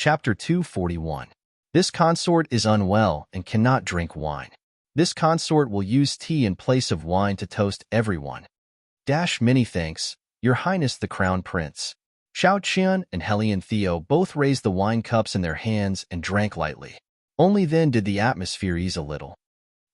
Chapter 241. This consort is unwell and cannot drink wine. This consort will use tea in place of wine to toast everyone. Many thanks, Your Highness the Crown Prince. Xiao Qian and Helian Theo both raised the wine cups in their hands and drank lightly. Only then did the atmosphere ease a little.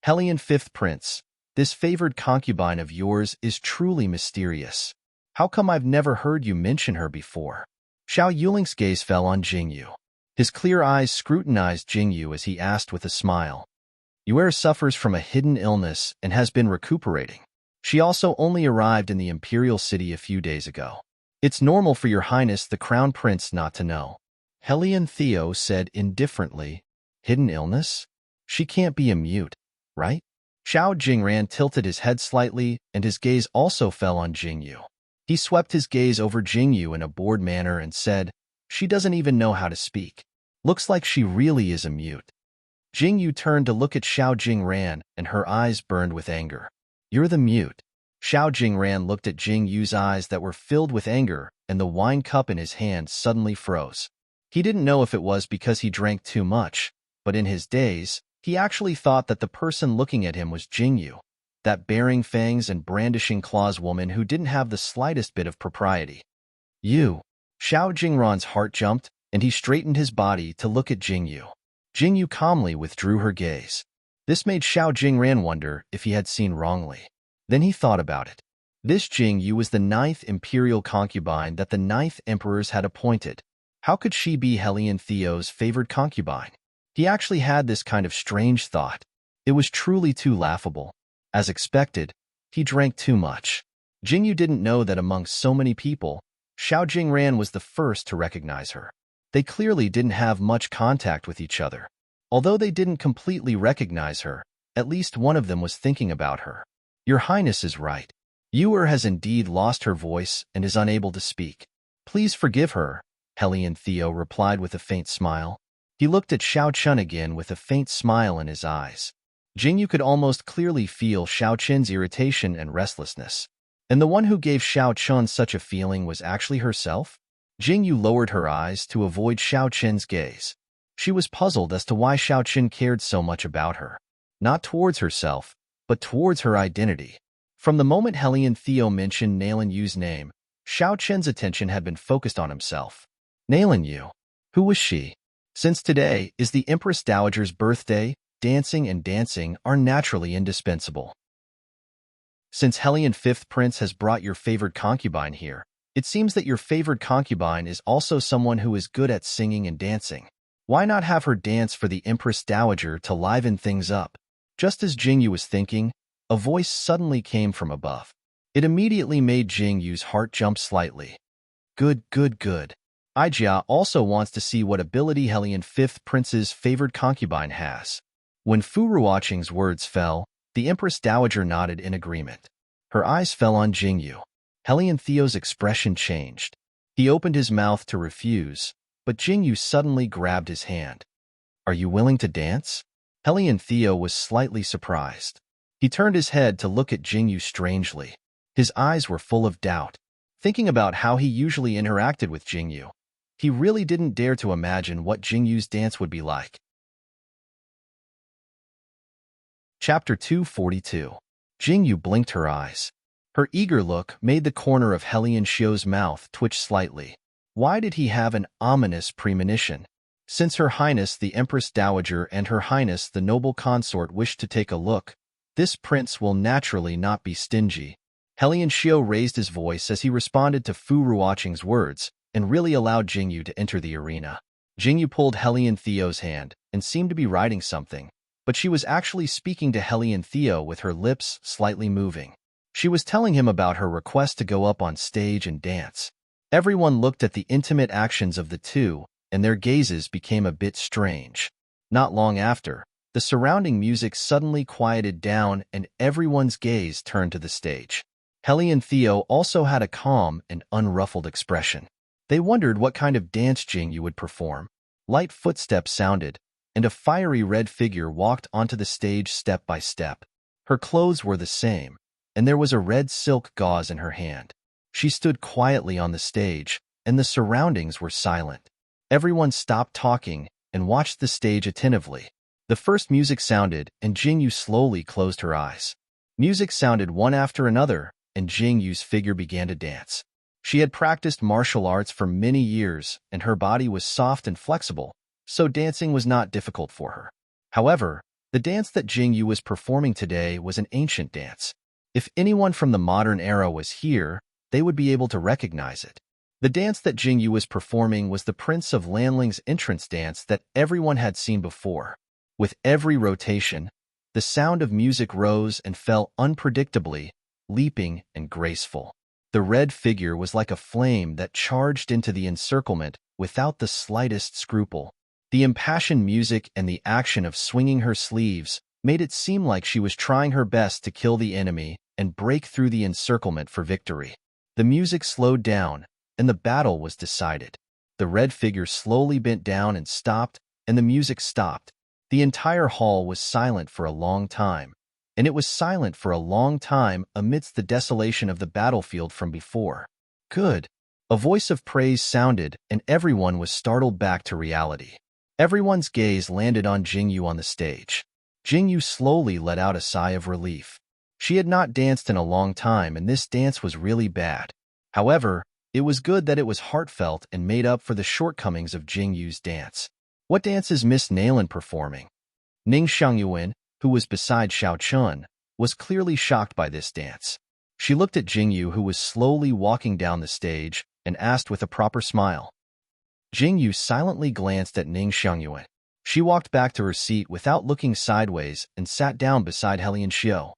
Helian Fifth Prince, this favored concubine of yours is truly mysterious. How come I've never heard you mention her before? Xiao Yuling's gaze fell on Jingyu. His clear eyes scrutinized Jingyu as he asked with a smile. Yuer suffers from a hidden illness and has been recuperating. She also only arrived in the imperial city a few days ago. It's normal for Your Highness the Crown Prince not to know. Helian Theo said indifferently. Hidden illness? She can't be a mute, right? Xiao Jingran tilted his head slightly, and his gaze also fell on Jingyu. He swept his gaze over Jingyu in a bored manner and said, She doesn't even know how to speak. Looks like she really is a mute. Jingyu turned to look at Xiao Jingran, and her eyes burned with anger. You're the mute. Xiao Jingran looked at Jingyu's eyes that were filled with anger, and the wine cup in his hand suddenly froze. He didn't know if it was because he drank too much, but in his daze, he actually thought that the person looking at him was Jingyu, that bearing fangs and brandishing claws woman who didn't have the slightest bit of propriety. You. Xiao Jingran's heart jumped, and he straightened his body to look at Jingyu. Jingyu calmly withdrew her gaze. This made Xiao Jingran wonder if he had seen wrongly. Then he thought about it. This Jingyu was the 9th imperial concubine that the 9th emperors had appointed. How could she be Helian Theo's favored concubine? He actually had this kind of strange thought. It was truly too laughable. As expected, he drank too much. Jingyu didn't know that among so many people, Xiao Jingran was the first to recognize her. They clearly didn't have much contact with each other. Although they didn't completely recognize her, at least one of them was thinking about her. Your Highness is right. Yuer has indeed lost her voice and is unable to speak. Please forgive her, Helian Theo replied with a faint smile. He looked at Xiao Chun again with a faint smile in his eyes. Jingyu could almost clearly feel Xiao Chen's irritation and restlessness. And the one who gave Xiao Chun such a feeling was actually herself? Jingyu lowered her eyes to avoid Xiao Chen's gaze. She was puzzled as to why Xiao Chen cared so much about her. Not towards herself, but towards her identity. From the moment Helian Theo mentioned Nailan Yu's name, Xiao Chen's attention had been focused on himself. Nailan Yu. Who was she? Since today is the Empress Dowager's birthday, dancing and dancing are naturally indispensable. Since Helian Fifth Prince has brought your favored concubine here, it seems that your favored concubine is also someone who is good at singing and dancing. Why not have her dance for the Empress Dowager to liven things up? Just as Jingyu was thinking, a voice suddenly came from above. It immediately made Jingyu's heart jump slightly. Good. Ijia also wants to see what ability Helian Fifth Prince's favored concubine has. When Fu Ruoqing's words fell, the Empress Dowager nodded in agreement. Her eyes fell on Jingyu. Helian Theo's expression changed. He opened his mouth to refuse, but Jingyu suddenly grabbed his hand. Are you willing to dance? Helian Theo was slightly surprised. He turned his head to look at Jingyu strangely. His eyes were full of doubt. Thinking about how he usually interacted with Jingyu, he really didn't dare to imagine what Jingyu's dance would be like. Chapter 242. Jingyu blinked her eyes. Her eager look made the corner of Helian Xiu's mouth twitch slightly. Why did he have an ominous premonition? Since Her Highness the Empress Dowager and Her Highness the noble consort wish to take a look, this prince will naturally not be stingy. Helian Xiu raised his voice as he responded to Fu Ruoqing's words and really allowed Jingyu to enter the arena. Jingyu pulled Helian Theo's hand and seemed to be writing something, but she was actually speaking to Helian Theo with her lips slightly moving. She was telling him about her request to go up on stage and dance. Everyone looked at the intimate actions of the two, and their gazes became a bit strange. Not long after, the surrounding music suddenly quieted down and everyone's gaze turned to the stage. Helian Theo also had a calm and unruffled expression. They wondered what kind of dance Jingyu would perform. Light footsteps sounded, and a fiery red figure walked onto the stage step by step. Her clothes were the same, and there was a red silk gauze in her hand. She stood quietly on the stage, and the surroundings were silent. Everyone stopped talking and watched the stage attentively. The first music sounded, and Jingyu slowly closed her eyes. Music sounded one after another, and Jingyu's figure began to dance. She had practiced martial arts for many years, and her body was soft and flexible, so dancing was not difficult for her. However, the dance that Jingyu was performing today was an ancient dance. If anyone from the modern era was here, they would be able to recognize it. The dance that Jingyu was performing was the Prince of Lanling's entrance dance that everyone had seen before. With every rotation, the sound of music rose and fell unpredictably, leaping and graceful. The red figure was like a flame that charged into the encirclement without the slightest scruple. The impassioned music and the action of swinging her sleeves made it seem like she was trying her best to kill the enemy and break through the encirclement for victory. The music slowed down, and the battle was decided. The red figure slowly bent down and stopped, and the music stopped. The entire hall was silent for a long time, and it was silent for a long time amidst the desolation of the battlefield from before. Good. A voice of praise sounded, and everyone was startled back to reality. Everyone's gaze landed on Jingyu on the stage. Jingyu slowly let out a sigh of relief. She had not danced in a long time, and this dance was really bad. However, it was good that it was heartfelt and made up for the shortcomings of Jingyu's dance. What dance is Miss Nailin performing? Ning Xiangyuan, who was beside Xiao Chun, was clearly shocked by this dance. She looked at Jingyu, who was slowly walking down the stage, and asked with a proper smile. Jingyu silently glanced at Ning Xiangyuan. She walked back to her seat without looking sideways and sat down beside Helian Xiao.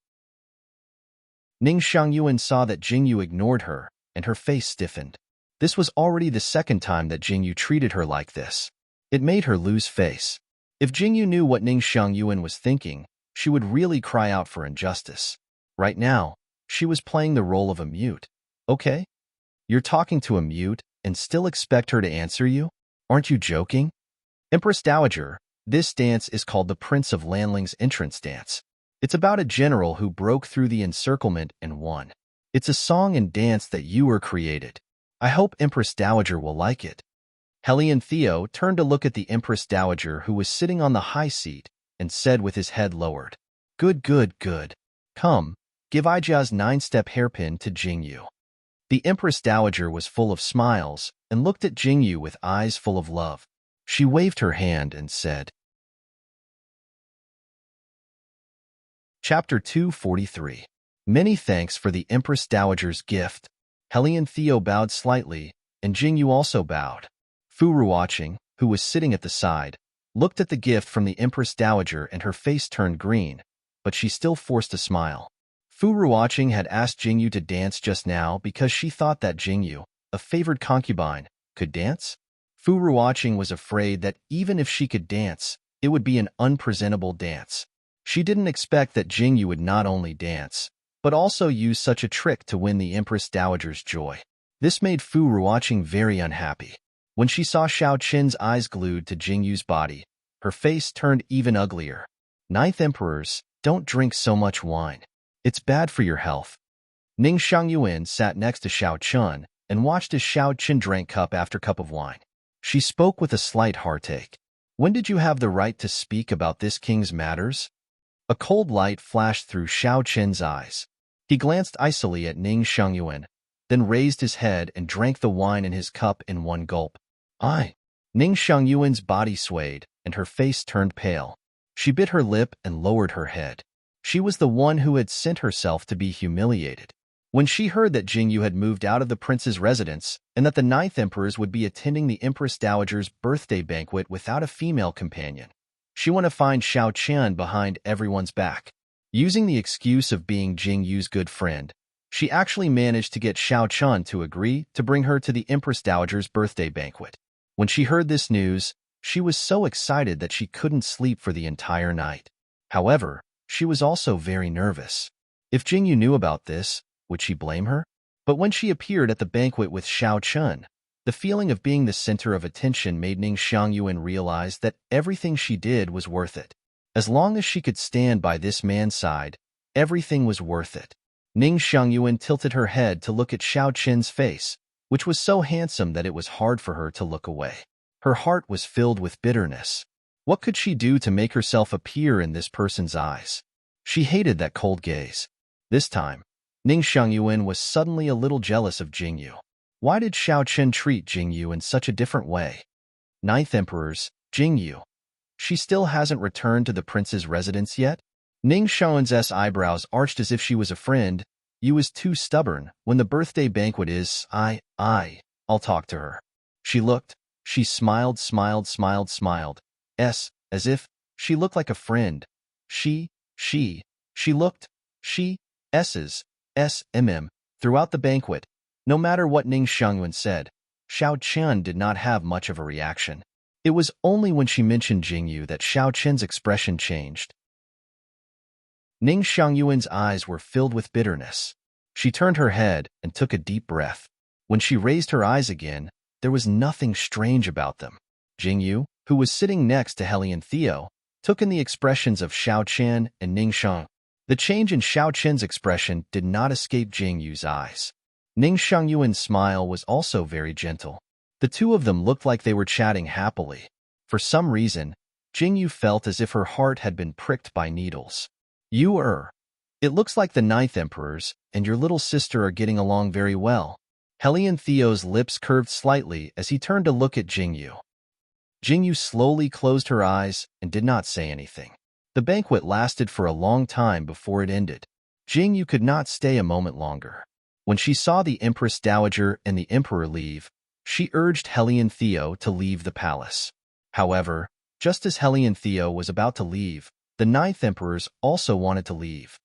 Ning Xiangyuan saw that Jingyu ignored her, and her face stiffened. This was already the second time that Jingyu treated her like this. It made her lose face. If Jingyu knew what Ning Xiangyuan was thinking, she would really cry out for injustice. Right now, she was playing the role of a mute. Okay? You're talking to a mute and still expect her to answer you? Aren't you joking? Empress Dowager, this dance is called the Prince of Lanling's entrance dance. It's about a general who broke through the encirclement and won. It's a song and dance that you were created. I hope Empress Dowager will like it. Helian Theo turned to look at the Empress Dowager, who was sitting on the high seat, and said with his head lowered, Good, good, good. Come, give Ijia's 9-step hairpin to Jingyu. The Empress Dowager was full of smiles and looked at Jingyu with eyes full of love. She waved her hand and said, Chapter 243. Many thanks for the Empress Dowager's gift. Helian Theo bowed slightly, and Jingyu also bowed. Fu Ruoqing, who was sitting at the side, looked at the gift from the Empress Dowager and her face turned green, but she still forced a smile. Fu Ruoqing had asked Jingyu to dance just now because she thought that Jingyu, a favored concubine, could dance. Fu Ruoqing was afraid that even if she could dance, it would be an unpresentable dance. She didn't expect that Jingyu would not only dance, but also use such a trick to win the Empress Dowager's joy. This made Fu Ruoqing very unhappy. When she saw Xiao Qin's eyes glued to Jingyu's body, her face turned even uglier. Ninth Emperors, don't drink so much wine. It's bad for your health. Ning Xiangyuan sat next to Xiao Chun and watched as Xiao Qin drank cup after cup of wine. She spoke with a slight heartache. When did you have the right to speak about this king's matters? A cold light flashed through Xiao Qin's eyes. He glanced icily at Ning Xiangyuan, then raised his head and drank the wine in his cup in one gulp. Ning Xiangyuan's body swayed, and her face turned pale. She bit her lip and lowered her head. She was the one who had sent herself to be humiliated. When she heard that Jingyu had moved out of the prince's residence and that the 9th Emperors would be attending the Empress Dowager's birthday banquet without a female companion, she wanted to find Xiao Qian behind everyone's back. Using the excuse of being Jingyu's good friend, she actually managed to get Xiao Qian to agree to bring her to the Empress Dowager's birthday banquet. When she heard this news, she was so excited that she couldn't sleep for the entire night. However, she was also very nervous. If Jingyu knew about this, would she blame her? But when she appeared at the banquet with Xiao Qian, the feeling of being the center of attention made Ning Xiangyuan realize that everything she did was worth it. As long as she could stand by this man's side, everything was worth it. Ning Xiangyuan tilted her head to look at Xiao Qin's face, which was so handsome that it was hard for her to look away. Her heart was filled with bitterness. What could she do to make herself appear in this person's eyes? She hated that cold gaze. This time, Ning Xiangyuan was suddenly a little jealous of Jingyu. Why did Xiao Chen treat Jingyu in such a different way? Ninth Emperor's, Jingyu. She still hasn't returned to the prince's residence yet? Ning Xiaoyun's eyebrows arched as if she was a friend. You is too stubborn. When the birthday banquet is, I'll talk to her. She looked. She smiled. As if she looked like a friend. She looked. Throughout the banquet. No matter what Ning Xiangyuan said, Xiao Chen did not have much of a reaction. It was only when she mentioned Jingyu that Xiao Chen's expression changed. Ning Xiangyuan's eyes were filled with bitterness. She turned her head and took a deep breath. When she raised her eyes again, there was nothing strange about them. Jingyu, who was sitting next to Hellion Theo, took in the expressions of Xiao Chen and Ning Xiang. The change in Xiao Chen's expression did not escape Jingyu's eyes. Ning Xiangyuan's smile was also very gentle. The two of them looked like they were chatting happily. For some reason, Jingyu felt as if her heart had been pricked by needles. It looks like the Ninth Emperors and your little sister are getting along very well. Hellion Theo's lips curved slightly as he turned to look at Jingyu. Jingyu slowly closed her eyes and did not say anything. The banquet lasted for a long time before it ended. Jingyu could not stay a moment longer. When she saw the Empress Dowager and the Emperor leave, she urged Hellion Theo to leave the palace. However, just as Hellion Theo was about to leave, the Ninth Emperors also wanted to leave.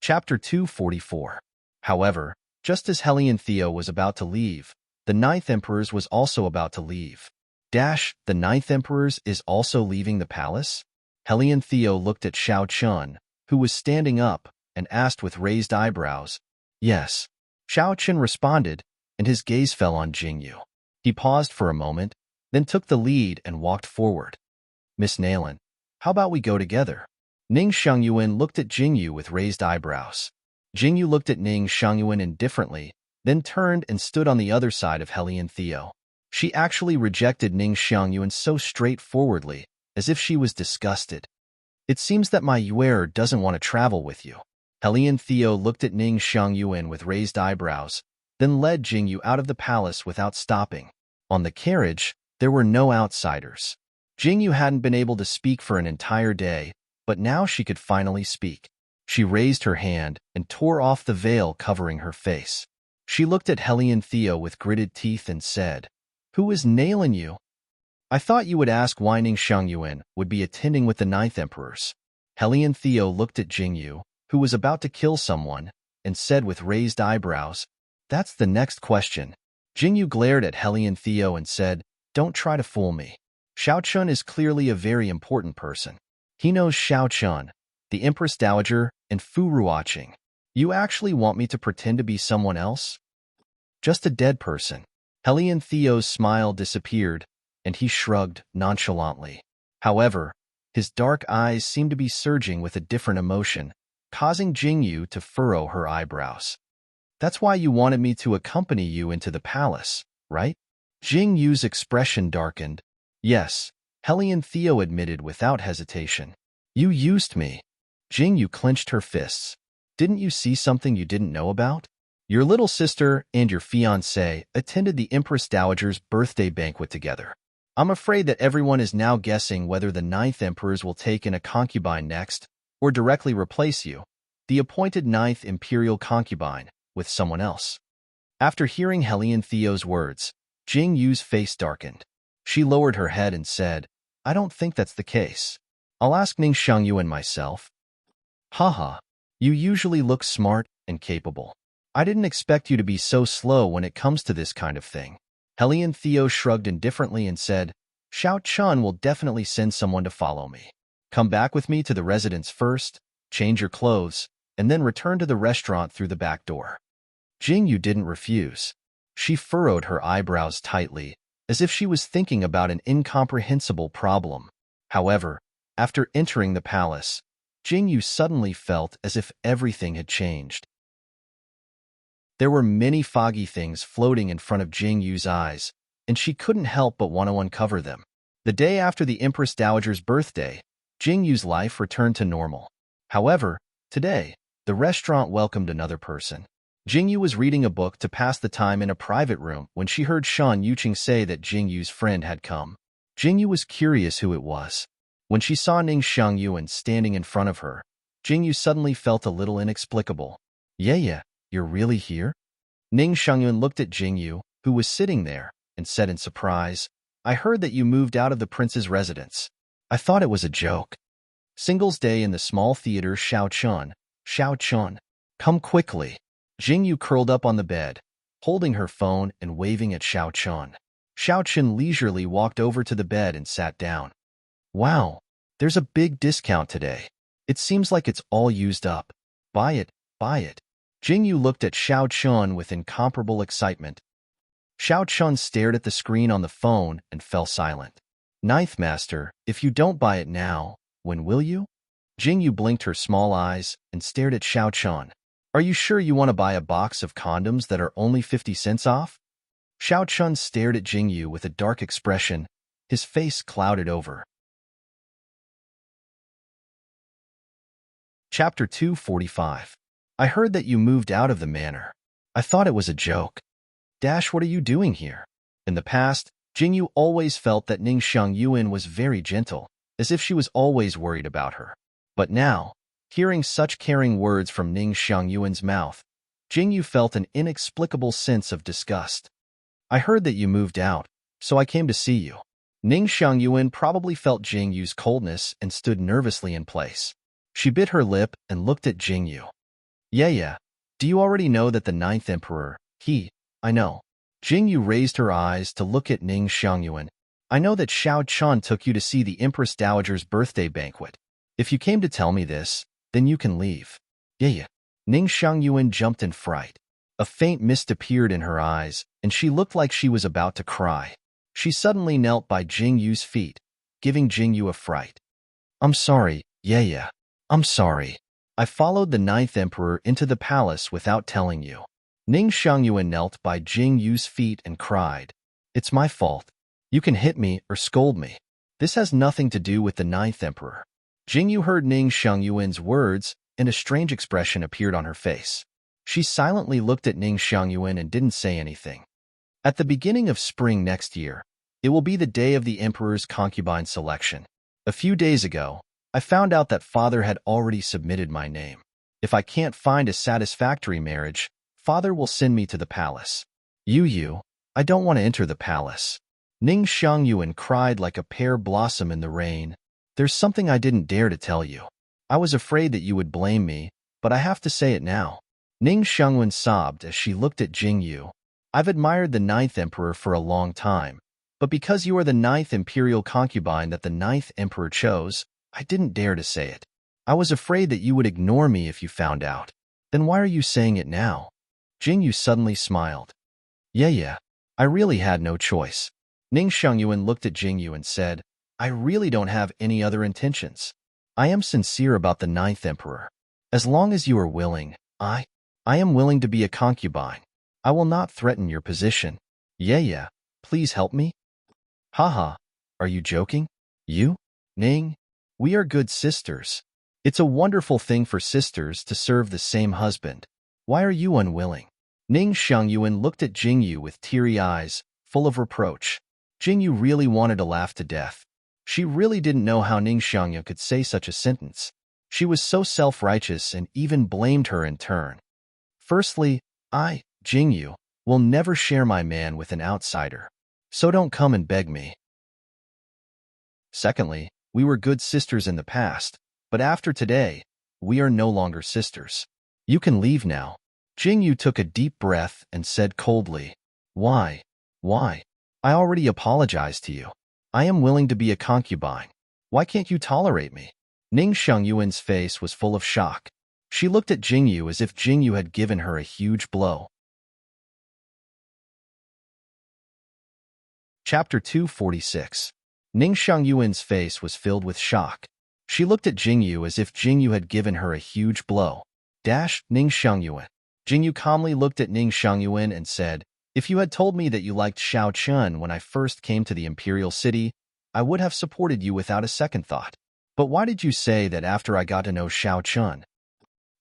Chapter 244. However, just as Hellion Theo was about to leave, the Ninth Emperors was also about to leave. The Ninth Emperors is also leaving the palace? Hellion Theo looked at Xiao Chen, who was standing up, and asked with raised eyebrows. Yes. Xiao Chen responded, and his gaze fell on Jingyu. He paused for a moment, then took the lead and walked forward. Miss Nalan, how about we go together? Ning Xiangyuan looked at Jingyu with raised eyebrows. Jingyu looked at Ning Xiangyuan indifferently, then turned and stood on the other side of Hellion Theo. She actually rejected Ning Xiangyuan so straightforwardly, as if she was disgusted. It seems that my Yuer doesn't want to travel with you. Hellion Theo looked at Ning Xiangyuan with raised eyebrows, then led Jingyu out of the palace without stopping. On the carriage, there were no outsiders. Jingyu hadn't been able to speak for an entire day, but now she could finally speak. She raised her hand and tore off the veil covering her face. She looked at Hellion Theo with gritted teeth and said, Who is nailing you? I thought you would ask why Ning Xiangyuan would be attending with the Ninth Emperors. Hellion Theo looked at Jingyu, who was about to kill someone, and said with raised eyebrows, That's the next question. Jingyu glared at Hellion Theo and said, Don't try to fool me. Xiao Chen is clearly a very important person. He knows Xiao Chen, the Empress Dowager, and Fu Ruoqing. You actually want me to pretend to be someone else? Just a dead person. Hellion Theo's smile disappeared, and he shrugged nonchalantly. However, his dark eyes seemed to be surging with a different emotion, causing Jingyu to furrow her eyebrows. That's why you wanted me to accompany you into the palace, right? Jingyu's expression darkened. Yes, Hellion Theo admitted without hesitation. You used me. Jingyu clenched her fists. Didn't you see something you didn't know about? Your little sister and your fiancé attended the Empress Dowager's birthday banquet together. I'm afraid that everyone is now guessing whether the Ninth Emperors will take in a concubine next, or directly replace you, the appointed Ninth Imperial concubine, with someone else. After hearing Hellion Theo's words, Jingyu's face darkened. She lowered her head and said, I don't think that's the case. I'll ask Ning Xiangyuan myself. Haha, you usually look smart and capable. I didn't expect you to be so slow when it comes to this kind of thing. Hellion Theo shrugged indifferently and said, Xiao Chen will definitely send someone to follow me. Come back with me to the residence first, change your clothes, and then return to the restaurant through the back door. Jingyu didn't refuse. She furrowed her eyebrows tightly, as if she was thinking about an incomprehensible problem. However, after entering the palace, Jingyu suddenly felt as if everything had changed. There were many foggy things floating in front of Jing Yu's eyes, and she couldn't help but want to uncover them. The day after the Empress Dowager's birthday, Jing Yu's life returned to normal. However, today, the restaurant welcomed another person. Jing Yu was reading a book to pass the time in a private room when she heard Shan Yuqing say that Jing Yu's friend had come. Jing Yu was curious who it was. When she saw Ning Xiangyuan standing in front of her, Jing Yu suddenly felt a little inexplicable. Yeah, you're really here? Ning Xiangyuan looked at Jing Yu, who was sitting there, and said in surprise, I heard that you moved out of the prince's residence. I thought it was a joke. Singles Day in the small theater Xiao Chun, come quickly. Jing Yu curled up on the bed, holding her phone and waving at Xiao Chun. Xiao Chun leisurely walked over to the bed and sat down. Wow, there's a big discount today. It seems like it's all used up. Buy it. Jing Yu looked at Xiao Chun with incomparable excitement. Xiao Chun stared at the screen on the phone and fell silent. Ninth Master, if you don't buy it now, when will you? Jing Yu blinked her small eyes and stared at Xiao Chun. Are you sure you want to buy a box of condoms that are only 50 cents off? Xiao Chun stared at Jing Yu with a dark expression, his face clouded over. Chapter 245. I heard that you moved out of the manor. I thought it was a joke. What are you doing here? In the past, Jing Yu always felt that Ning Xiangyuan was very gentle, as if she was always worried about her. But now, hearing such caring words from Ning Xiangyuan's mouth, Jing Yu felt an inexplicable sense of disgust. I heard that you moved out, so I came to see you. Ning Xiangyuan probably felt Jing Yu's coldness and stood nervously in place. She bit her lip and looked at Jing Yu. Yeah. Do you already know that the 9th Emperor, I know. Jing Yu raised her eyes to look at Ning Xiangyuan. I know that Xiao Chun took you to see the Empress Dowager's birthday banquet. If you came to tell me this, then you can leave. Yeah. Ning Xiangyuan jumped in fright. A faint mist appeared in her eyes, and she looked like she was about to cry. She suddenly knelt by Jing Yu's feet, giving Jing Yu a fright. I'm sorry, yeah. I'm sorry. I followed the 9th Emperor into the palace without telling you. Ning Xiangyuan knelt by Jing Yu's feet and cried. It's my fault. You can hit me or scold me. This has nothing to do with the 9th Emperor. Jing Yu heard Ning Xiangyuan's words, and a strange expression appeared on her face. She silently looked at Ning Xiangyuan and didn't say anything. At the beginning of spring next year, it will be the day of the Emperor's concubine selection. A few days ago, I found out that Father had already submitted my name. If I can't find a satisfactory marriage, Father will send me to the palace. Yu, I don't want to enter the palace. Ning Xiangyuan cried like a pear blossom in the rain. There's something I didn't dare to tell you. I was afraid that you would blame me, but I have to say it now. Ning Xiangyuan sobbed as she looked at Jing Yu. I've admired the 9th Emperor for a long time, but because you are the 9th imperial concubine that the 9th Emperor chose, I didn't dare to say it. I was afraid that you would ignore me if you found out. Then why are you saying it now? Jing Yu suddenly smiled. Yeah, I really had no choice. Ning Xiangyuan looked at Jing Yu and said, I really don't have any other intentions. I am sincere about the 9th Emperor. As long as you are willing, I am willing to be a concubine. I will not threaten your position. Yeah, please help me. Haha, are you joking? You? Ning? We are good sisters. It's a wonderful thing for sisters to serve the same husband. Why are you unwilling? Ning Xiangyuan looked at Jing Yu with teary eyes, full of reproach. Jing Yu really wanted to laugh to death. She really didn't know how Ning Xiangyuan could say such a sentence. She was so self-righteous and even blamed her in turn. Firstly, I, Jing Yu, will never share my man with an outsider. So don't come and beg me. Secondly, we were good sisters in the past, but after today, we are no longer sisters. You can leave now. Jing Yu took a deep breath and said coldly, Why? I already apologized to you. I am willing to be a concubine. Why can't you tolerate me? Ning Xiangyuan's face was full of shock. She looked at Jing Yu as if Jing Yu had given her a huge blow. Chapter 246. Ning Xiangyuan's face was filled with shock. She looked at Jing Yu as if Jing Yu had given her a huge blow. Ning Xiangyuan. Jingyu calmly looked at Ning Xiangyuan and said, "If you had told me that you liked Xiao Chun when I first came to the Imperial City, I would have supported you without a second thought. But why did you say that after I got to know Xiao Chun?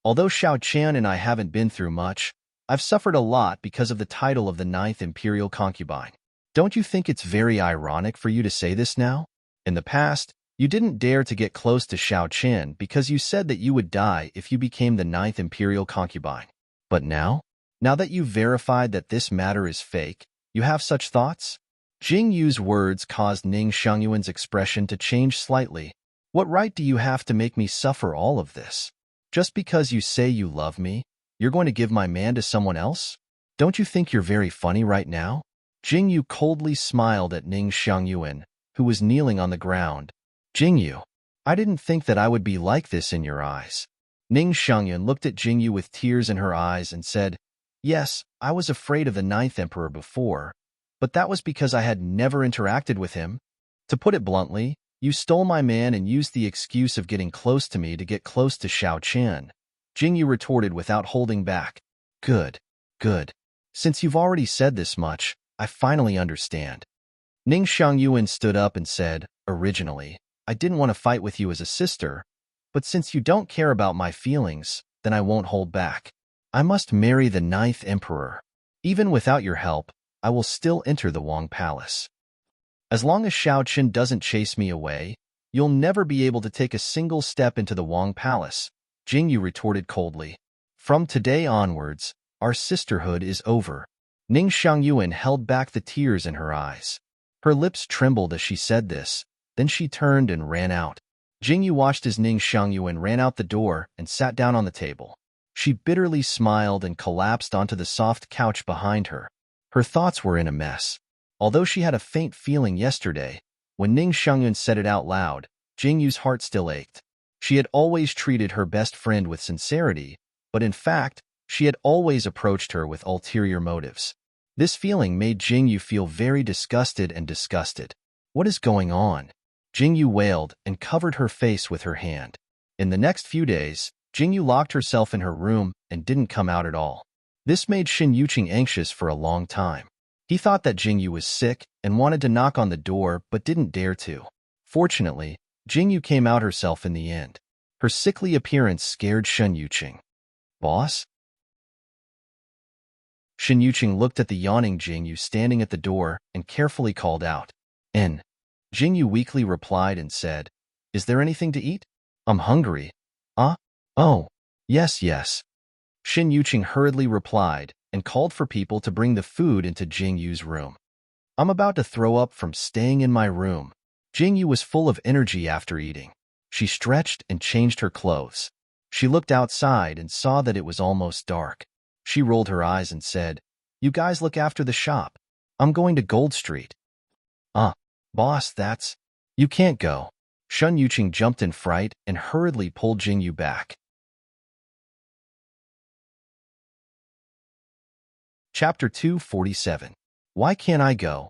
Although Xiao Chan and I haven't been through much, I've suffered a lot because of the title of the Ninth Imperial Concubine. Don't you think it's very ironic for you to say this now? In the past, you didn't dare to get close to Xiao Chen because you said that you would die if you became the Ninth Imperial Concubine. But now? Now that you've verified that this matter is fake, you have such thoughts?" Jing Yu's words caused Ning Xiangyuan's expression to change slightly. "What right do you have to make me suffer all of this? Just because you say you love me, you're going to give my man to someone else? Don't you think you're very funny right now?" Jing Yu coldly smiled at Ning Xiangyuan, who was kneeling on the ground. "Jing Yu, I didn't think that I would be like this in your eyes." Ning Xiangyuan looked at Jing Yu with tears in her eyes and said, "Yes, I was afraid of the Ninth Emperor before, but that was because I had never interacted with him. To put it bluntly, you stole my man and used the excuse of getting close to me to get close to Xiao Chen." Jing Yu retorted without holding back. Good. Since you've already said this much, I finally understand." Ning Xiangyuan stood up and said, "Originally, I didn't want to fight with you as a sister, but since you don't care about my feelings, then I won't hold back. I must marry the Ninth Emperor. Even without your help, I will still enter the Wang Palace. As long as Xiao Chen doesn't chase me away, you'll never be able to take a single step into the Wang Palace," Jing Yu retorted coldly. "From today onwards, our sisterhood is over." Ning Xiangyuan held back the tears in her eyes. Her lips trembled as she said this, then she turned and ran out. Jing Yu watched as Ning Xiangyuan ran out the door and sat down on the table. She bitterly smiled and collapsed onto the soft couch behind her. Her thoughts were in a mess. Although she had a faint feeling yesterday, when Ning Xiangyuan said it out loud, Jing Yu's heart still ached. She had always treated her best friend with sincerity, but in fact, she had always approached her with ulterior motives. This feeling made Jing Yu feel very disgusted and disgusted. "What is going on?" Jing Yu wailed and covered her face with her hand. In the next few days, Jing Yu locked herself in her room and didn't come out at all. This made Shen Yuqing anxious for a long time. He thought that Jing Yu was sick and wanted to knock on the door but didn't dare to. Fortunately, Jing Yu came out herself in the end. Her sickly appearance scared Shen Yuqing. "Boss?" Shen Yuqing looked at the yawning Jing Yu standing at the door and carefully called out, "N." Jing Yu weakly replied and said, "Is there anything to eat? I'm hungry." Oh, yes. Shen Yuqing hurriedly replied and called for people to bring the food into Jing Yu's room. "I'm about to throw up from staying in my room." Jing Yu was full of energy after eating. She stretched and changed her clothes. She looked outside and saw that it was almost dark. She rolled her eyes and said, "You guys look after the shop. I'm going to Gold Street." Boss, that's... You can't go." Shen Yuqing jumped in fright and hurriedly pulled Jing Yu back. Chapter 247. Why can't I go?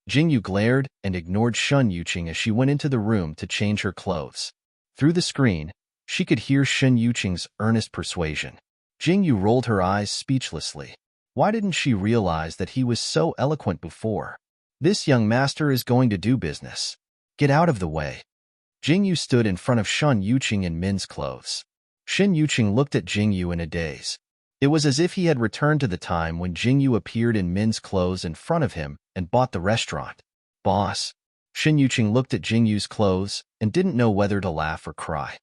Jing Yu glared and ignored Shen Yuqing as she went into the room to change her clothes. Through the screen, she could hear Shen Yuqing's earnest persuasion. Jing Yu rolled her eyes speechlessly. Why didn't she realize that he was so eloquent before? This young master is going to do business. Get out of the way. Jing Yu stood in front of Shen Yuqing in men's clothes. Shen Yuqing looked at Jing Yu in a daze. It was as if he had returned to the time when Jing Yu appeared in men's clothes in front of him and bought the restaurant. "Boss." Shen Yuqing looked at Jing Yu's clothes and didn't know whether to laugh or cry.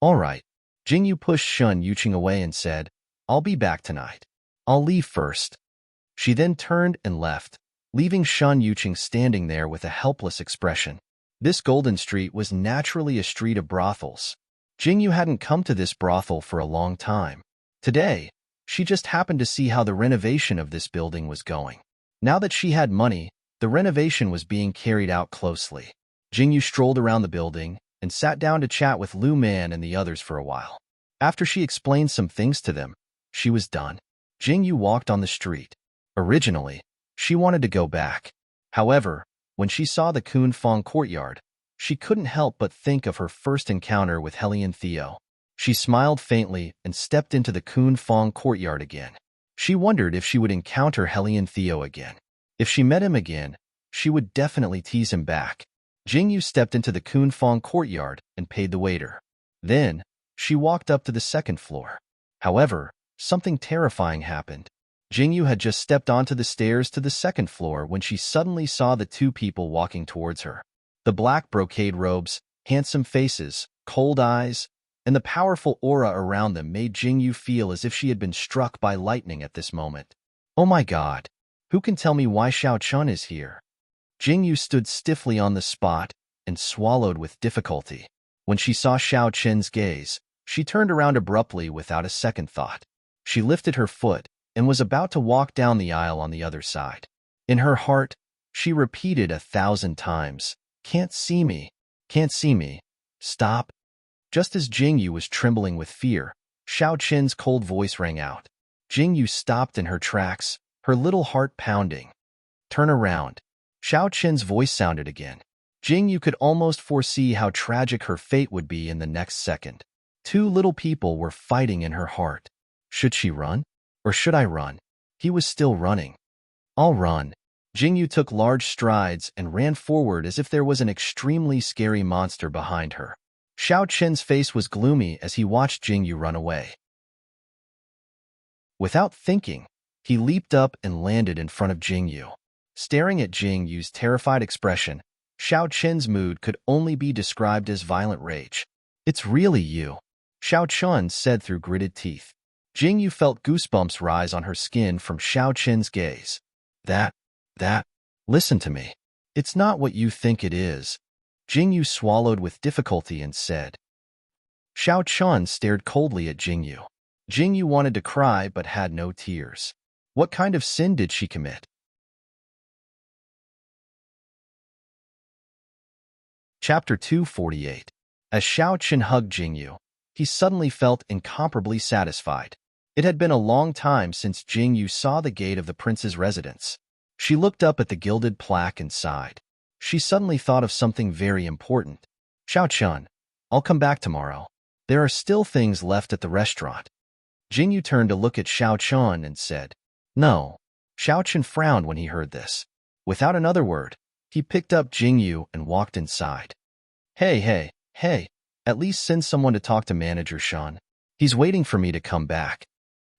"All right." Jing Yu pushed Shen Yuqing away and said, "I'll be back tonight. I'll leave first." She then turned and left, leaving Shen Yuqing standing there with a helpless expression. This Golden Street was naturally a street of brothels. Jing Yu hadn't come to this brothel for a long time. Today, she just happened to see how the renovation of this building was going. Now that she had money, the renovation was being carried out closely. Jing Yu strolled around the building and sat down to chat with Lu Man and the others for a while. After she explained some things to them, she was done. Jing Yu walked on the street. Originally, she wanted to go back. However, when she saw the Kun Fong courtyard, she couldn't help but think of her first encounter with Hellion Theo. She smiled faintly and stepped into the Kun Fong courtyard again. She wondered if she would encounter Hellion Theo again. If she met him again, she would definitely tease him back. Jingyu stepped into the Kunfeng courtyard and paid the waiter. Then, she walked up to the second floor. However, something terrifying happened. Jingyu had just stepped onto the stairs to the second floor when she suddenly saw the two people walking towards her. The black brocade robes, handsome faces, cold eyes, and the powerful aura around them made Jingyu feel as if she had been struck by lightning at this moment. Oh my god! Who can tell me why Xiao Chun is here? Jingyu stood stiffly on the spot and swallowed with difficulty. When she saw Xiao Chen's gaze, she turned around abruptly without a second thought. She lifted her foot and was about to walk down the aisle on the other side. In her heart, she repeated 1,000 times, "Can't see me, can't see me, stop." Just as Jingyu was trembling with fear, Xiao Chen's cold voice rang out. Jingyu stopped in her tracks, her little heart pounding. "Turn around." Xiao Chen's voice sounded again. Jingyu could almost foresee how tragic her fate would be in the next second. Two little people were fighting in her heart. Should she run? Or should I run? He was still running. I'll run. Jingyu took large strides and ran forward as if there was an extremely scary monster behind her. Xiao Chen's face was gloomy as he watched Jingyu run away. Without thinking, he leaped up and landed in front of Jingyu. Staring at Jingyu's terrified expression, Xiao Chen's mood could only be described as violent rage. "It's really you," Xiao Chun said through gritted teeth. Jingyu felt goosebumps rise on her skin from Xiao Chen's gaze. That, listen to me. It's not what you think it is." Jingyu swallowed with difficulty and said. Xiao Chun stared coldly at Jingyu. Jingyu wanted to cry but had no tears. What kind of sin did she commit? Chapter 248. As Xiao Chen hugged Jingyu, he suddenly felt incomparably satisfied. It had been a long time since Jingyu saw the gate of the prince's residence. She looked up at the gilded plaque and sighed. She suddenly thought of something very important. "Xiao Chun, I'll come back tomorrow. There are still things left at the restaurant." Jingyu turned to look at Xiao Chun and said, "No." Xiao Chun frowned when he heard this. Without another word, he picked up Jingyu and walked inside. Hey, at least send someone to talk to Manager Shan. He's waiting for me to come back."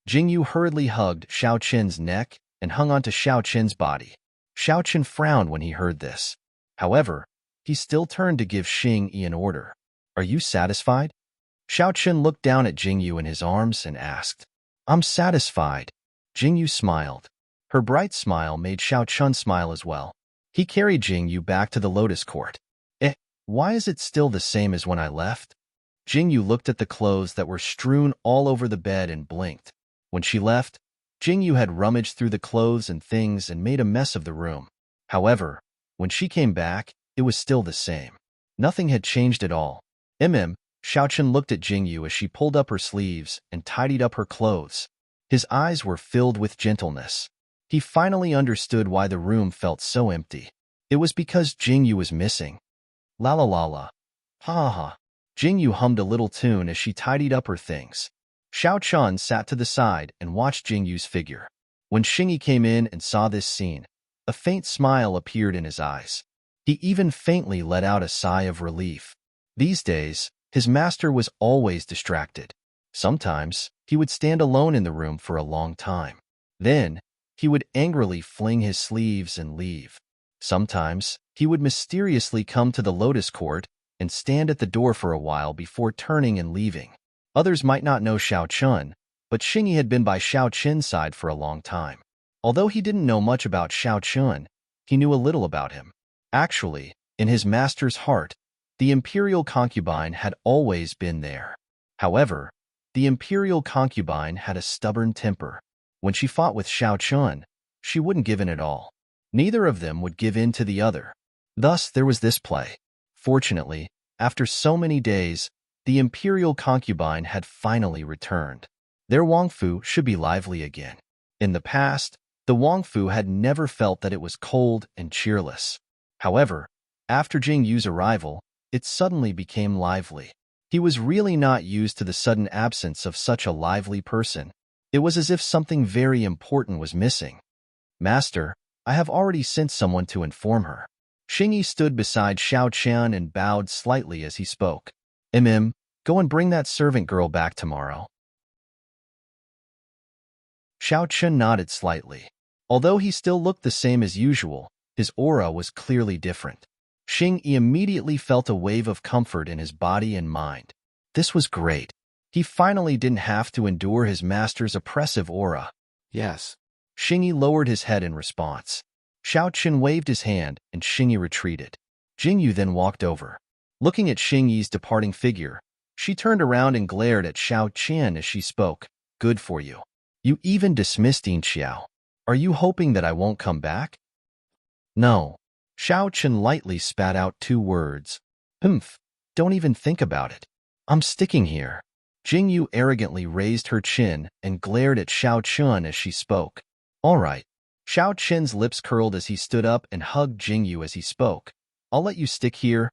Jingyu hurriedly hugged Xiao Chen's neck and hung onto Xiao Chen's body. Xiao Chen frowned when he heard this. However, he still turned to give Xing Yi an order. "Are you satisfied?" Xiao Chen looked down at Jingyu in his arms and asked. "I'm satisfied." Jingyu smiled. Her bright smile made Xiao Chen smile as well. He carried Jingyu back to the Lotus Court. Why is it still the same as when I left?" Jingyu looked at the clothes that were strewn all over the bed and blinked. When she left, Jingyu had rummaged through the clothes and things and made a mess of the room. However, when she came back, it was still the same. Nothing had changed at all. Xiao Chen looked at Jingyu as she pulled up her sleeves and tidied up her clothes. His eyes were filled with gentleness. He finally understood why the room felt so empty. It was because Jingyu was missing. La la la la. Ha ha ha. Jingyu hummed a little tune as she tidied up her things. Xiao Chun sat to the side and watched Jingyu's figure. When Xingyi came in and saw this scene, a faint smile appeared in his eyes. He even faintly let out a sigh of relief. These days, his master was always distracted. Sometimes, he would stand alone in the room for a long time. Then, he would angrily fling his sleeves and leave. Sometimes, he would mysteriously come to the Lotus Court and stand at the door for a while before turning and leaving. Others might not know Xiao Chun, but Xingyi had been by Xiao Chen's side for a long time. Although he didn't know much about Xiao Chun, he knew a little about him. Actually, in his master's heart, the imperial concubine had always been there. However, the imperial concubine had a stubborn temper. When she fought with Xiao Chun, she wouldn't give in at all. Neither of them would give in to the other. Thus, there was this play. Fortunately, after so many days, the imperial concubine had finally returned. Their Wangfu should be lively again. In the past, the Wangfu had never felt that it was cold and cheerless. However, after Jingyu's arrival, it suddenly became lively. He was really not used to the sudden absence of such a lively person. It was as if something very important was missing. Master, I have already sent someone to inform her. Xingyi stood beside Xiao Qian and bowed slightly as he spoke. Go and bring that servant girl back tomorrow. Xiao Qian nodded slightly. Although he still looked the same as usual, his aura was clearly different. Xingyi immediately felt a wave of comfort in his body and mind. This was great. He finally didn't have to endure his master's oppressive aura. Yes. Xingyi lowered his head in response. Xiao Qian waved his hand, and Xingyi retreated. Jingyu then walked over. Looking at Xingyi's departing figure, she turned around and glared at Xiao Qian as she spoke. Good for you. You even dismissed Yin Xiao. Are you hoping that I won't come back? No. Xiao Qian lightly spat out 2 words. Don't even think about it. I'm sticking here. Jingyu arrogantly raised her chin and glared at Xiao Qian as she spoke. All right. Xiao Qian's lips curled as he stood up and hugged Jingyu as he spoke. I'll let you stick here.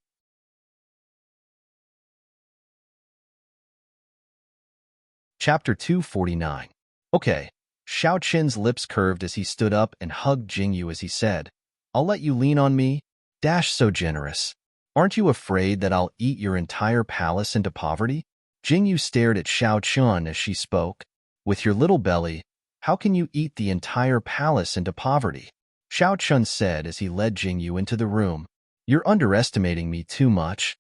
Chapter 249. Okay. Xiao Qian's lips curved as he stood up and hugged Jingyu as he said, I'll let you lean on me. So generous. Aren't you afraid that I'll eat your entire palace into poverty? Jingyu stared at Xiao Qian as she spoke. With your little belly, how can you eat the entire palace into poverty? Xiao Qian said as he led Jingyu into the room. You're underestimating me too much.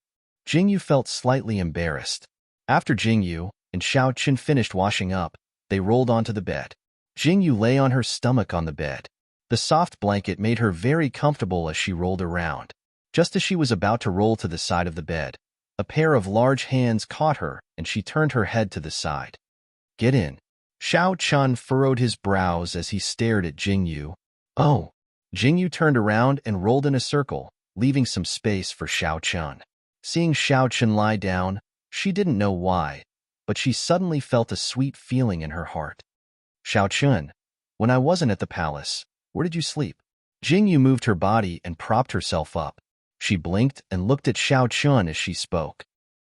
Jingyu felt slightly embarrassed. After Jingyu and Xiao Qian finished washing up, they rolled onto the bed. Jingyu lay on her stomach on the bed. The soft blanket made her very comfortable as she rolled around. Just as she was about to roll to the side of the bed, a pair of large hands caught her and she turned her head to the side. Get in. Xiao Qian furrowed his brows as he stared at Jingyu. Oh. Jingyu turned around and rolled in a circle, leaving some space for Xiao Qian. Seeing Xiao Qian lie down, she didn't know why, but she suddenly felt a sweet feeling in her heart. Xiao Qian, when I wasn't at the palace, where did you sleep? Jingyu moved her body and propped herself up. She blinked and looked at Xiao Qian as she spoke.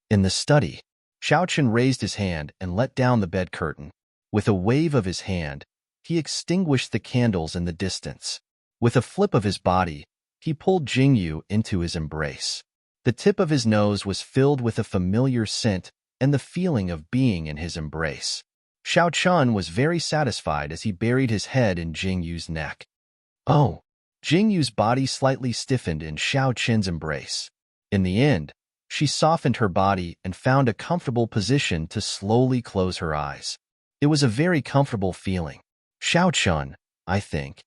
In the study. Xiao Qian raised his hand and let down the bed curtain. With a wave of his hand, he extinguished the candles in the distance. With a flip of his body, he pulled Jingyu into his embrace. The tip of his nose was filled with a familiar scent and the feeling of being in his embrace. Xiao Qian was very satisfied as he buried his head in Jingyu's neck. Oh! Jingyu's body slightly stiffened in Xiao Qian's embrace. In the end, she softened her body and found a comfortable position to slowly close her eyes. It was a very comfortable feeling. Xiao Qian, I think.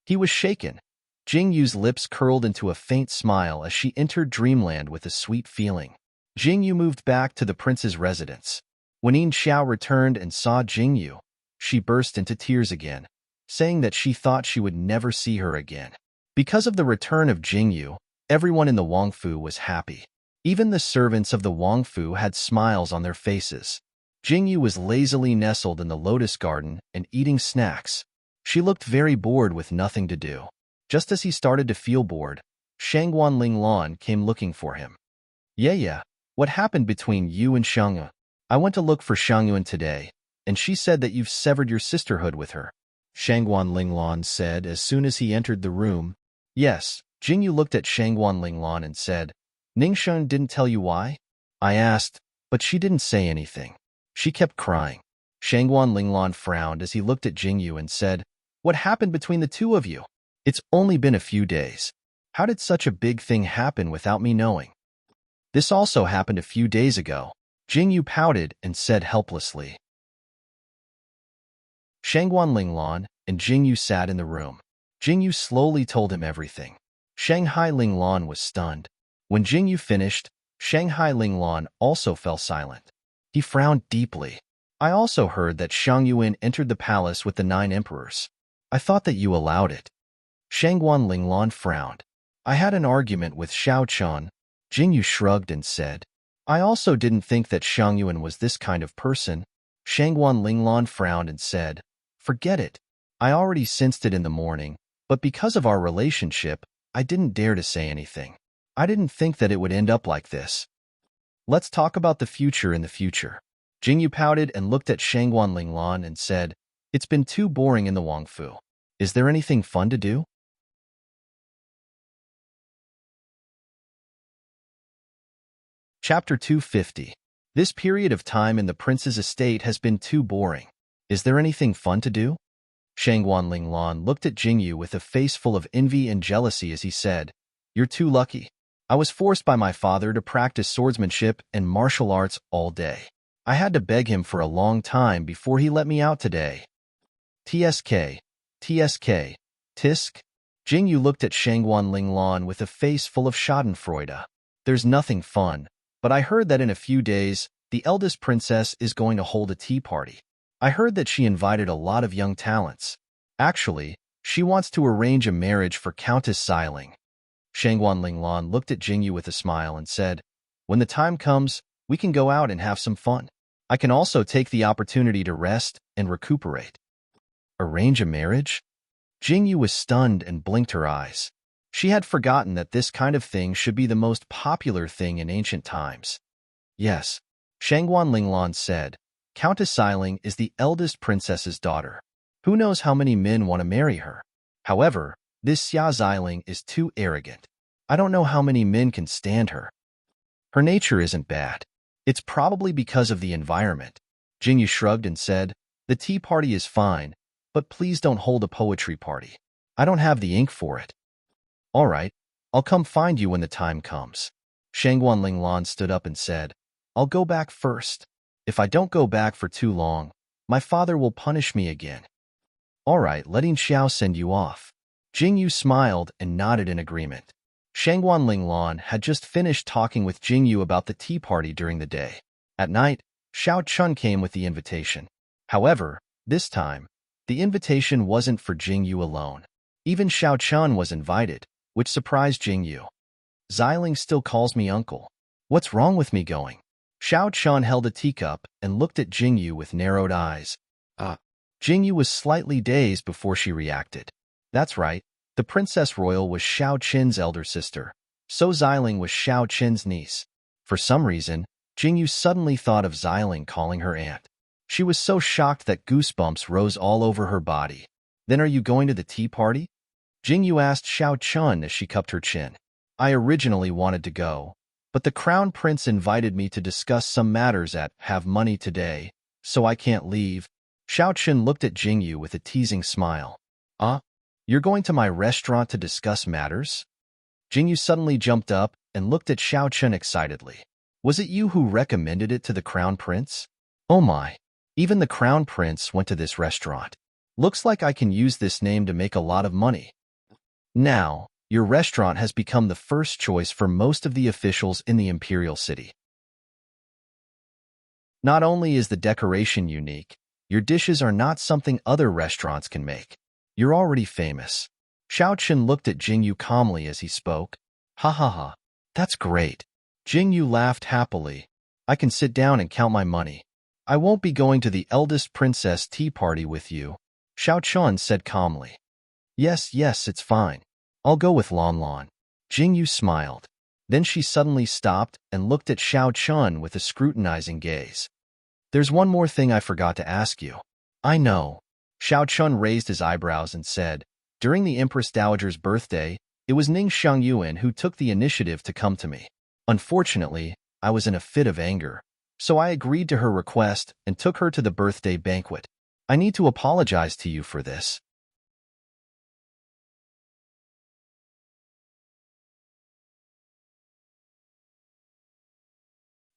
He was shaken. Jingyu's lips curled into a faint smile as she entered dreamland with a sweet feeling. Jingyu moved back to the prince's residence. When Yin Xiao returned and saw Jingyu, she burst into tears again, saying that she thought she would never see her again. Because of the return of Jingyu, everyone in the Wangfu was happy. Even the servants of the Wangfu had smiles on their faces. Jingyu was lazily nestled in the lotus garden and eating snacks. She looked very bored with nothing to do. Just as he started to feel bored, Shangguan Linglan came looking for him. Yeah, what happened between you and Xiangyuan? I went to look for Xiangyuan today, and she said that you've severed your sisterhood with her. Shangguan Linglan said as soon as he entered the room. Yes, Jingyu looked at Shangguan Linglan and said, Ningshun didn't tell you why? I asked, but she didn't say anything. She kept crying. Shangguan Linglan frowned as he looked at Jingyu and said, What happened between the two of you? It's only been a few days. How did such a big thing happen without me knowing? This also happened a few days ago. Jingyu pouted and said helplessly. Shangguan Linglan and Jingyu sat in the room. Jingyu slowly told him everything. Shanghai Linglan was stunned. When Jingyu finished, Shanghai Linglan also fell silent. He frowned deeply. I also heard that Xiangyuan entered the palace with the 9 emperors. I thought that you allowed it. Shangguan Linglan frowned. I had an argument with Xiao Qian. Jingyu shrugged and said, I also didn't think that Xiangyuan was this kind of person. Shangguan Linglan frowned and said, Forget it. I already sensed it in the morning, but because of our relationship, I didn't dare to say anything. I didn't think that it would end up like this. Let's talk about the future in the future. Jingyu pouted and looked at Shangguan Linglan and said, "It's been too boring in the Wangfu. Is there anything fun to do?" Chapter 250. This period of time in the prince's estate has been too boring. Is there anything fun to do? Shangguan Linglan looked at Jingyu with a face full of envy and jealousy as he said, "You're too lucky. I was forced by my father to practice swordsmanship and martial arts all day. I had to beg him for a long time before he let me out today." TSK, TSK, Tisk. Jingyu looked at Shangguan Linglan with a face full of schadenfreude. "There's nothing fun, but I heard that in a few days, the eldest princess is going to hold a tea party. I heard that she invited a lot of young talents. Actually, she wants to arrange a marriage for Countess Xiling." Shangguan Linglan looked at Jingyu with a smile and said, "When the time comes, we can go out and have some fun. I can also take the opportunity to rest and recuperate." Arrange a marriage? Jingyu was stunned and blinked her eyes. She had forgotten that this kind of thing should be the most popular thing in ancient times. "Yes," Shangguan Linglan said, "Countess Xiling is the eldest princess's daughter. Who knows how many men want to marry her? However, this Xia Xiling is too arrogant. I don't know how many men can stand her. Her nature isn't bad. It's probably because of the environment." Jingyu shrugged and said, "The tea party is fine, but please don't hold a poetry party. I don't have the ink for it." "All right, I'll come find you when the time comes." Shangguan Linglan stood up and said, "I'll go back first. If I don't go back for too long, my father will punish me again." "All right, letting Xiao send you off." Jingyu smiled and nodded in agreement. Shangguan Linglan had just finished talking with Jingyu about the tea party during the day. At night, Xiao Chun came with the invitation. However, this time, the invitation wasn't for Jingyu alone. Even Xiao Chun was invited, which surprised Jingyu. "Xiling still calls me uncle. What's wrong with me going?" Xiao Chun held a teacup and looked at Jingyu with narrowed eyes. Jingyu was slightly dazed before she reacted. That's right, the Princess Royal was Xiao Qin's elder sister, so Xiling was Xiao Qin's niece. For some reason, Jingyu suddenly thought of Xiling calling her aunt. She was so shocked that goosebumps rose all over her body. "Then are you going to the tea party?" Jingyu asked Xiao Chun as she cupped her chin. "I originally wanted to go, but the Crown Prince invited me to discuss some matters at Have Money today, so I can't leave." Xiao Chun looked at Jingyu with a teasing smile. You're going to my restaurant to discuss matters?" Jingyu suddenly jumped up and looked at Xiao Chun excitedly. "Was it you who recommended it to the Crown Prince? Oh my, even the Crown Prince went to this restaurant. Looks like I can use this name to make a lot of money." Now, your restaurant has become the first choice for most of the officials in the Imperial City. Not only is the decoration unique, your dishes are not something other restaurants can make. You're already famous. Xiao Chun looked at Jingyu calmly as he spoke. "Ha ha ha, that's great." Jingyu laughed happily. "I can sit down and count my money. I won't be going to the eldest princess tea party with you," Xiao Chun said calmly. Yes, it's fine. I'll go with Lon Lon." Jingyu smiled. Then she suddenly stopped and looked at Xiao Chun with a scrutinizing gaze. "There's one more thing I forgot to ask you." "I know." Xiao Chun raised his eyebrows and said, "During the Empress Dowager's birthday, it was Ning Xiangyuan who took the initiative to come to me. Unfortunately, I was in a fit of anger, so I agreed to her request and took her to the birthday banquet. I need to apologize to you for this."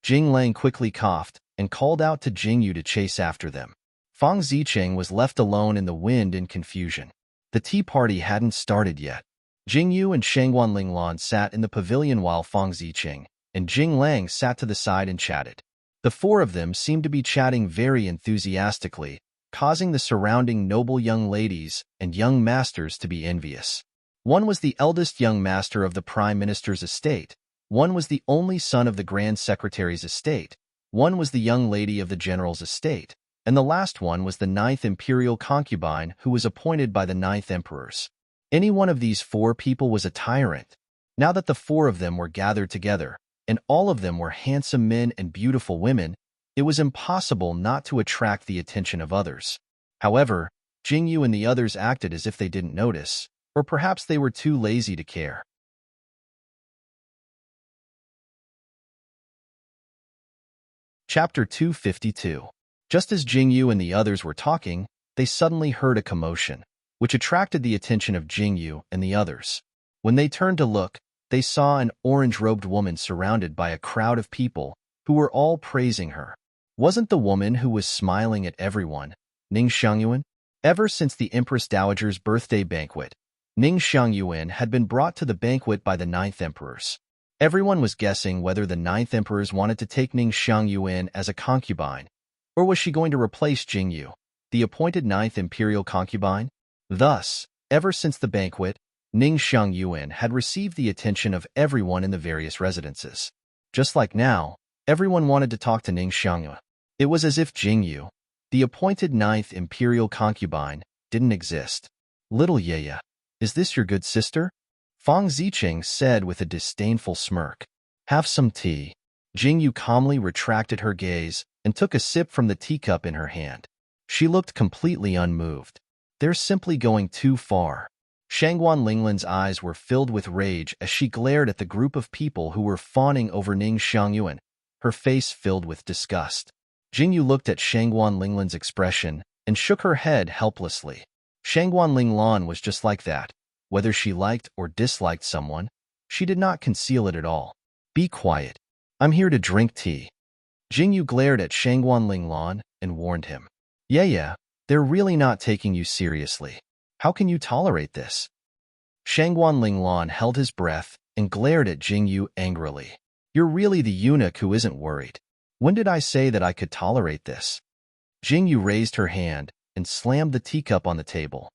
Jing Lang quickly coughed and called out to Jingyu to chase after them. Fang Zicheng was left alone in the wind in confusion. The tea party hadn't started yet. Jingyu and Shangguan Linglan sat in the pavilion while Fang Zicheng and Jing Lang sat to the side and chatted. The four of them seemed to be chatting very enthusiastically, causing the surrounding noble young ladies and young masters to be envious. One was the eldest young master of the Prime Minister's estate. One was the only son of the Grand Secretary's estate. One was the young lady of the General's estate. And the last one was the 9th imperial concubine who was appointed by the 9th emperors. Any one of these four people was a tyrant. Now that the four of them were gathered together, and all of them were handsome men and beautiful women, It was impossible not to attract the attention of others. However, Jingyu and the others acted as if they didn't notice, or perhaps they were too lazy to care. Chapter 252. Just as Jingyu and the others were talking, they suddenly heard a commotion, which attracted the attention of Jingyu and the others. When they turned to look, they saw an orange-robed woman surrounded by a crowd of people who were all praising her. Wasn't the woman who was smiling at everyone Ning Xiangyuan? Ever since the Empress Dowager's birthday banquet, Ning Xiangyuan had been brought to the banquet by the Ninth Emperors. Everyone was guessing whether the Ninth Emperors wanted to take Ning Xiangyuan as a concubine, or was she going to replace Jingyu, the appointed Ninth Imperial concubine? Thus, ever since the banquet, Ning Xiangyuan had received the attention of everyone in the various residences. Just like now, everyone wanted to talk to Ning Xiangyuan. It was as if Jingyu, the appointed Ninth Imperial concubine, didn't exist. Little Yaya, is this your good sister? Fang Ziqing said with a disdainful smirk. Have some tea. Jingyu calmly retracted her gaze and took a sip from the teacup in her hand. She looked completely unmoved. They're simply going too far. Shangguan Linglan's eyes were filled with rage as she glared at the group of people who were fawning over Ning Xiangyuan, her face filled with disgust. Jingyu looked at Shangguan Linglan's expression and shook her head helplessly. Shangguan Linglan was just like that. Whether she liked or disliked someone, she did not conceal it at all. Be quiet. I'm here to drink tea. Jingyu glared at Shangguan Linglan and warned him. Yeah, they're really not taking you seriously. How can you tolerate this? Shangguan Linglan held his breath and glared at Jingyu angrily. You're really the eunuch who isn't worried. When did I say that I could tolerate this? Jingyu raised her hand and slammed the teacup on the table.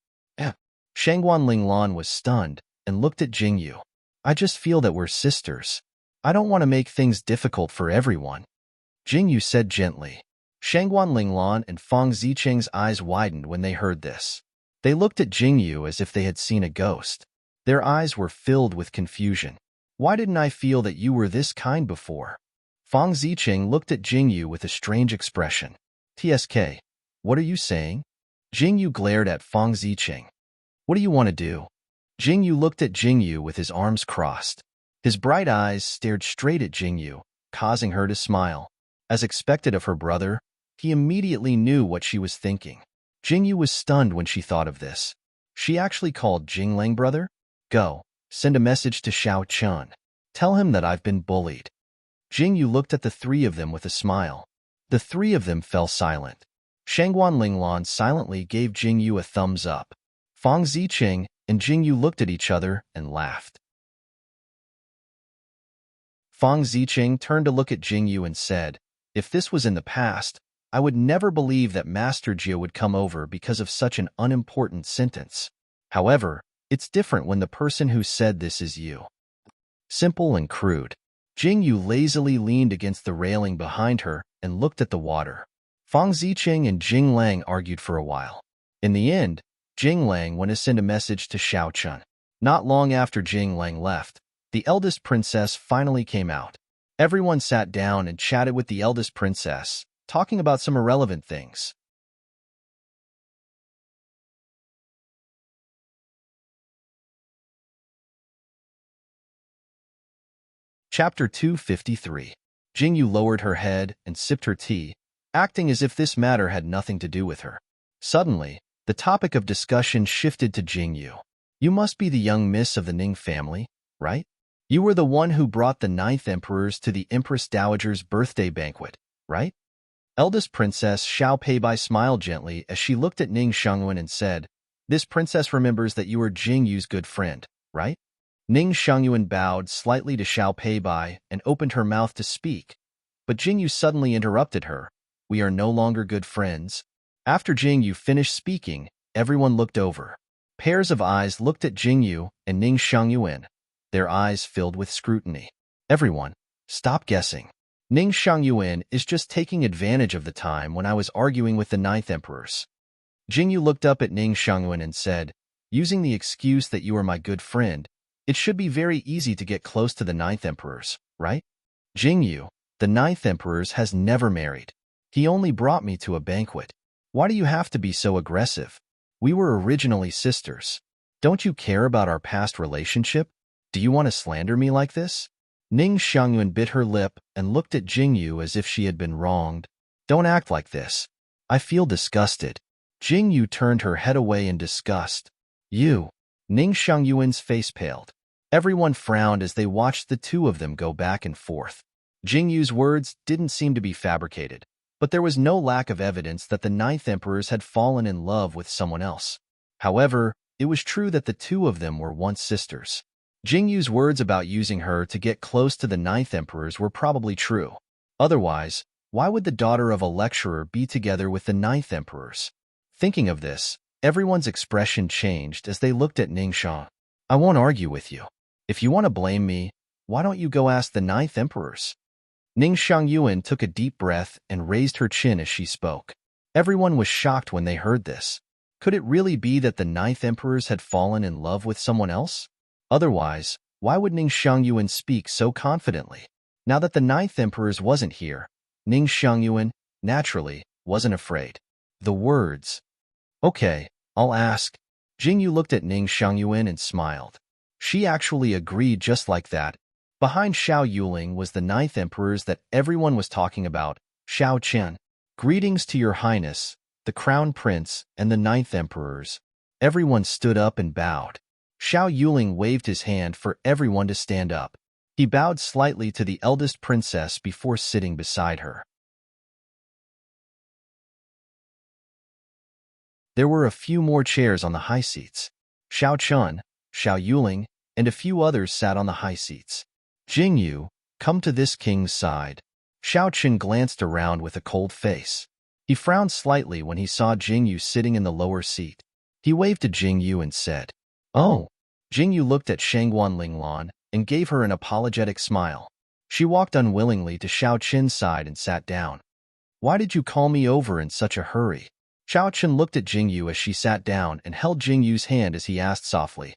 Shangguan Linglan was stunned and looked at Jingyu. I just feel that we're sisters. I don't want to make things difficult for everyone. Jingyu said gently. Shangguan Linglan and Fang Ziqing's eyes widened when they heard this. They looked at Jingyu as if they had seen a ghost. Their eyes were filled with confusion. Why didn't I feel that you were this kind before? Fang Ziqing looked at Jingyu with a strange expression. TSK, what are you saying? Jingyu glared at Fang Ziqing. What do you want to do? Jingyu looked at Jingyu with his arms crossed. His bright eyes stared straight at Jingyu, causing her to smile. As expected of her brother, he immediately knew what she was thinking. Jingyu was stunned when she thought of this. She actually called Jinglang brother? Go, send a message to Xiao Chun. Tell him that I've been bullied. Jingyu looked at the three of them with a smile. The three of them fell silent. Shangguan Linglan silently gave Jingyu a thumbs up. Fang Ziqing and Jingyu looked at each other and laughed. Fang Ziqing turned to look at Jingyu and said, if this was in the past, I would never believe that Master Jia would come over because of such an unimportant sentence. However, it's different when the person who said this is you. Simple and crude. Jingyu lazily leaned against the railing behind her and looked at the water. Fang Ziqing and Jinglang argued for a while. In the end, Jinglang went to send a message to Xiao Chun. Not long after Jinglang left, the eldest princess finally came out. Everyone sat down and chatted with the eldest princess, talking about some irrelevant things. Chapter 253. Jingyu lowered her head and sipped her tea, acting as if this matter had nothing to do with her. Suddenly, the topic of discussion shifted to Jingyu. You must be the young miss of the Ning family, right? You were the one who brought the Ninth Emperors to the Empress Dowager's birthday banquet, right? Eldest Princess Xiao Peibai smiled gently as she looked at Ning Xiangyuan and said, this princess remembers that you are Jingyu's good friend, right? Ning Xiangyuan bowed slightly to Xiao Peibai and opened her mouth to speak, but Jingyu suddenly interrupted her. We are no longer good friends. After Jingyu finished speaking, everyone looked over. Pairs of eyes looked at Jingyu and Ning Xiangyuan, their eyes filled with scrutiny. Everyone, stop guessing. Ning Xiangyuan is just taking advantage of the time when I was arguing with the Ninth Emperors. Jingyu looked up at Ning Xiangyuan and said, using the excuse that you are my good friend, it should be very easy to get close to the Ninth Emperors, right? Jingyu, the Ninth Emperors has never married. He only brought me to a banquet. Why do you have to be so aggressive? We were originally sisters. Don't you care about our past relationship? Do you want to slander me like this? Ning Xiangyun bit her lip and looked at Jingyu as if she had been wronged. Don't act like this. I feel disgusted. Jingyu turned her head away in disgust. You. Ning Xiangyuan's face paled. Everyone frowned as they watched the two of them go back and forth. Jingyu's words didn't seem to be fabricated, but there was no lack of evidence that the Ninth Emperors had fallen in love with someone else. However, it was true that the two of them were once sisters. Jingyu's words about using her to get close to the Ninth Emperors were probably true. Otherwise, why would the daughter of a lecturer be together with the Ninth Emperors? Thinking of this, everyone's expression changed as they looked at Ningxiang. I won't argue with you. If you want to blame me, why don't you go ask the Ninth Emperors? Ning Xiangyuan took a deep breath and raised her chin as she spoke. Everyone was shocked when they heard this. Could it really be that the Ninth Emperors had fallen in love with someone else? Otherwise, why would Ning Xiangyuan speak so confidently? Now that the Ninth Emperors wasn't here, Ning Xiangyuan, naturally, wasn't afraid. The words. Okay, I'll ask. Jingyu looked at Ning Xiangyuan and smiled. She actually agreed just like that. Behind Xiao Yuling was the Ninth Emperors that everyone was talking about, Xiao Qian. Greetings to your highness, the Crown Prince and the Ninth Emperors. Everyone stood up and bowed. Xiao Yuling waved his hand for everyone to stand up. He bowed slightly to the eldest princess before sitting beside her. There were a few more chairs on the high seats. Xiao Chun, Xiao Yuling, and a few others sat on the high seats. Jingyu, come to this king's side. Xiao Chun glanced around with a cold face. He frowned slightly when he saw Jingyu sitting in the lower seat. He waved to Jingyu and said, Oh. Jingyu looked at Shangguan Linglan and gave her an apologetic smile. She walked unwillingly to Xiao Qin's side and sat down. Why did you call me over in such a hurry? Xiao Qin looked at Jingyu as she sat down and held Jingyu's hand as he asked softly.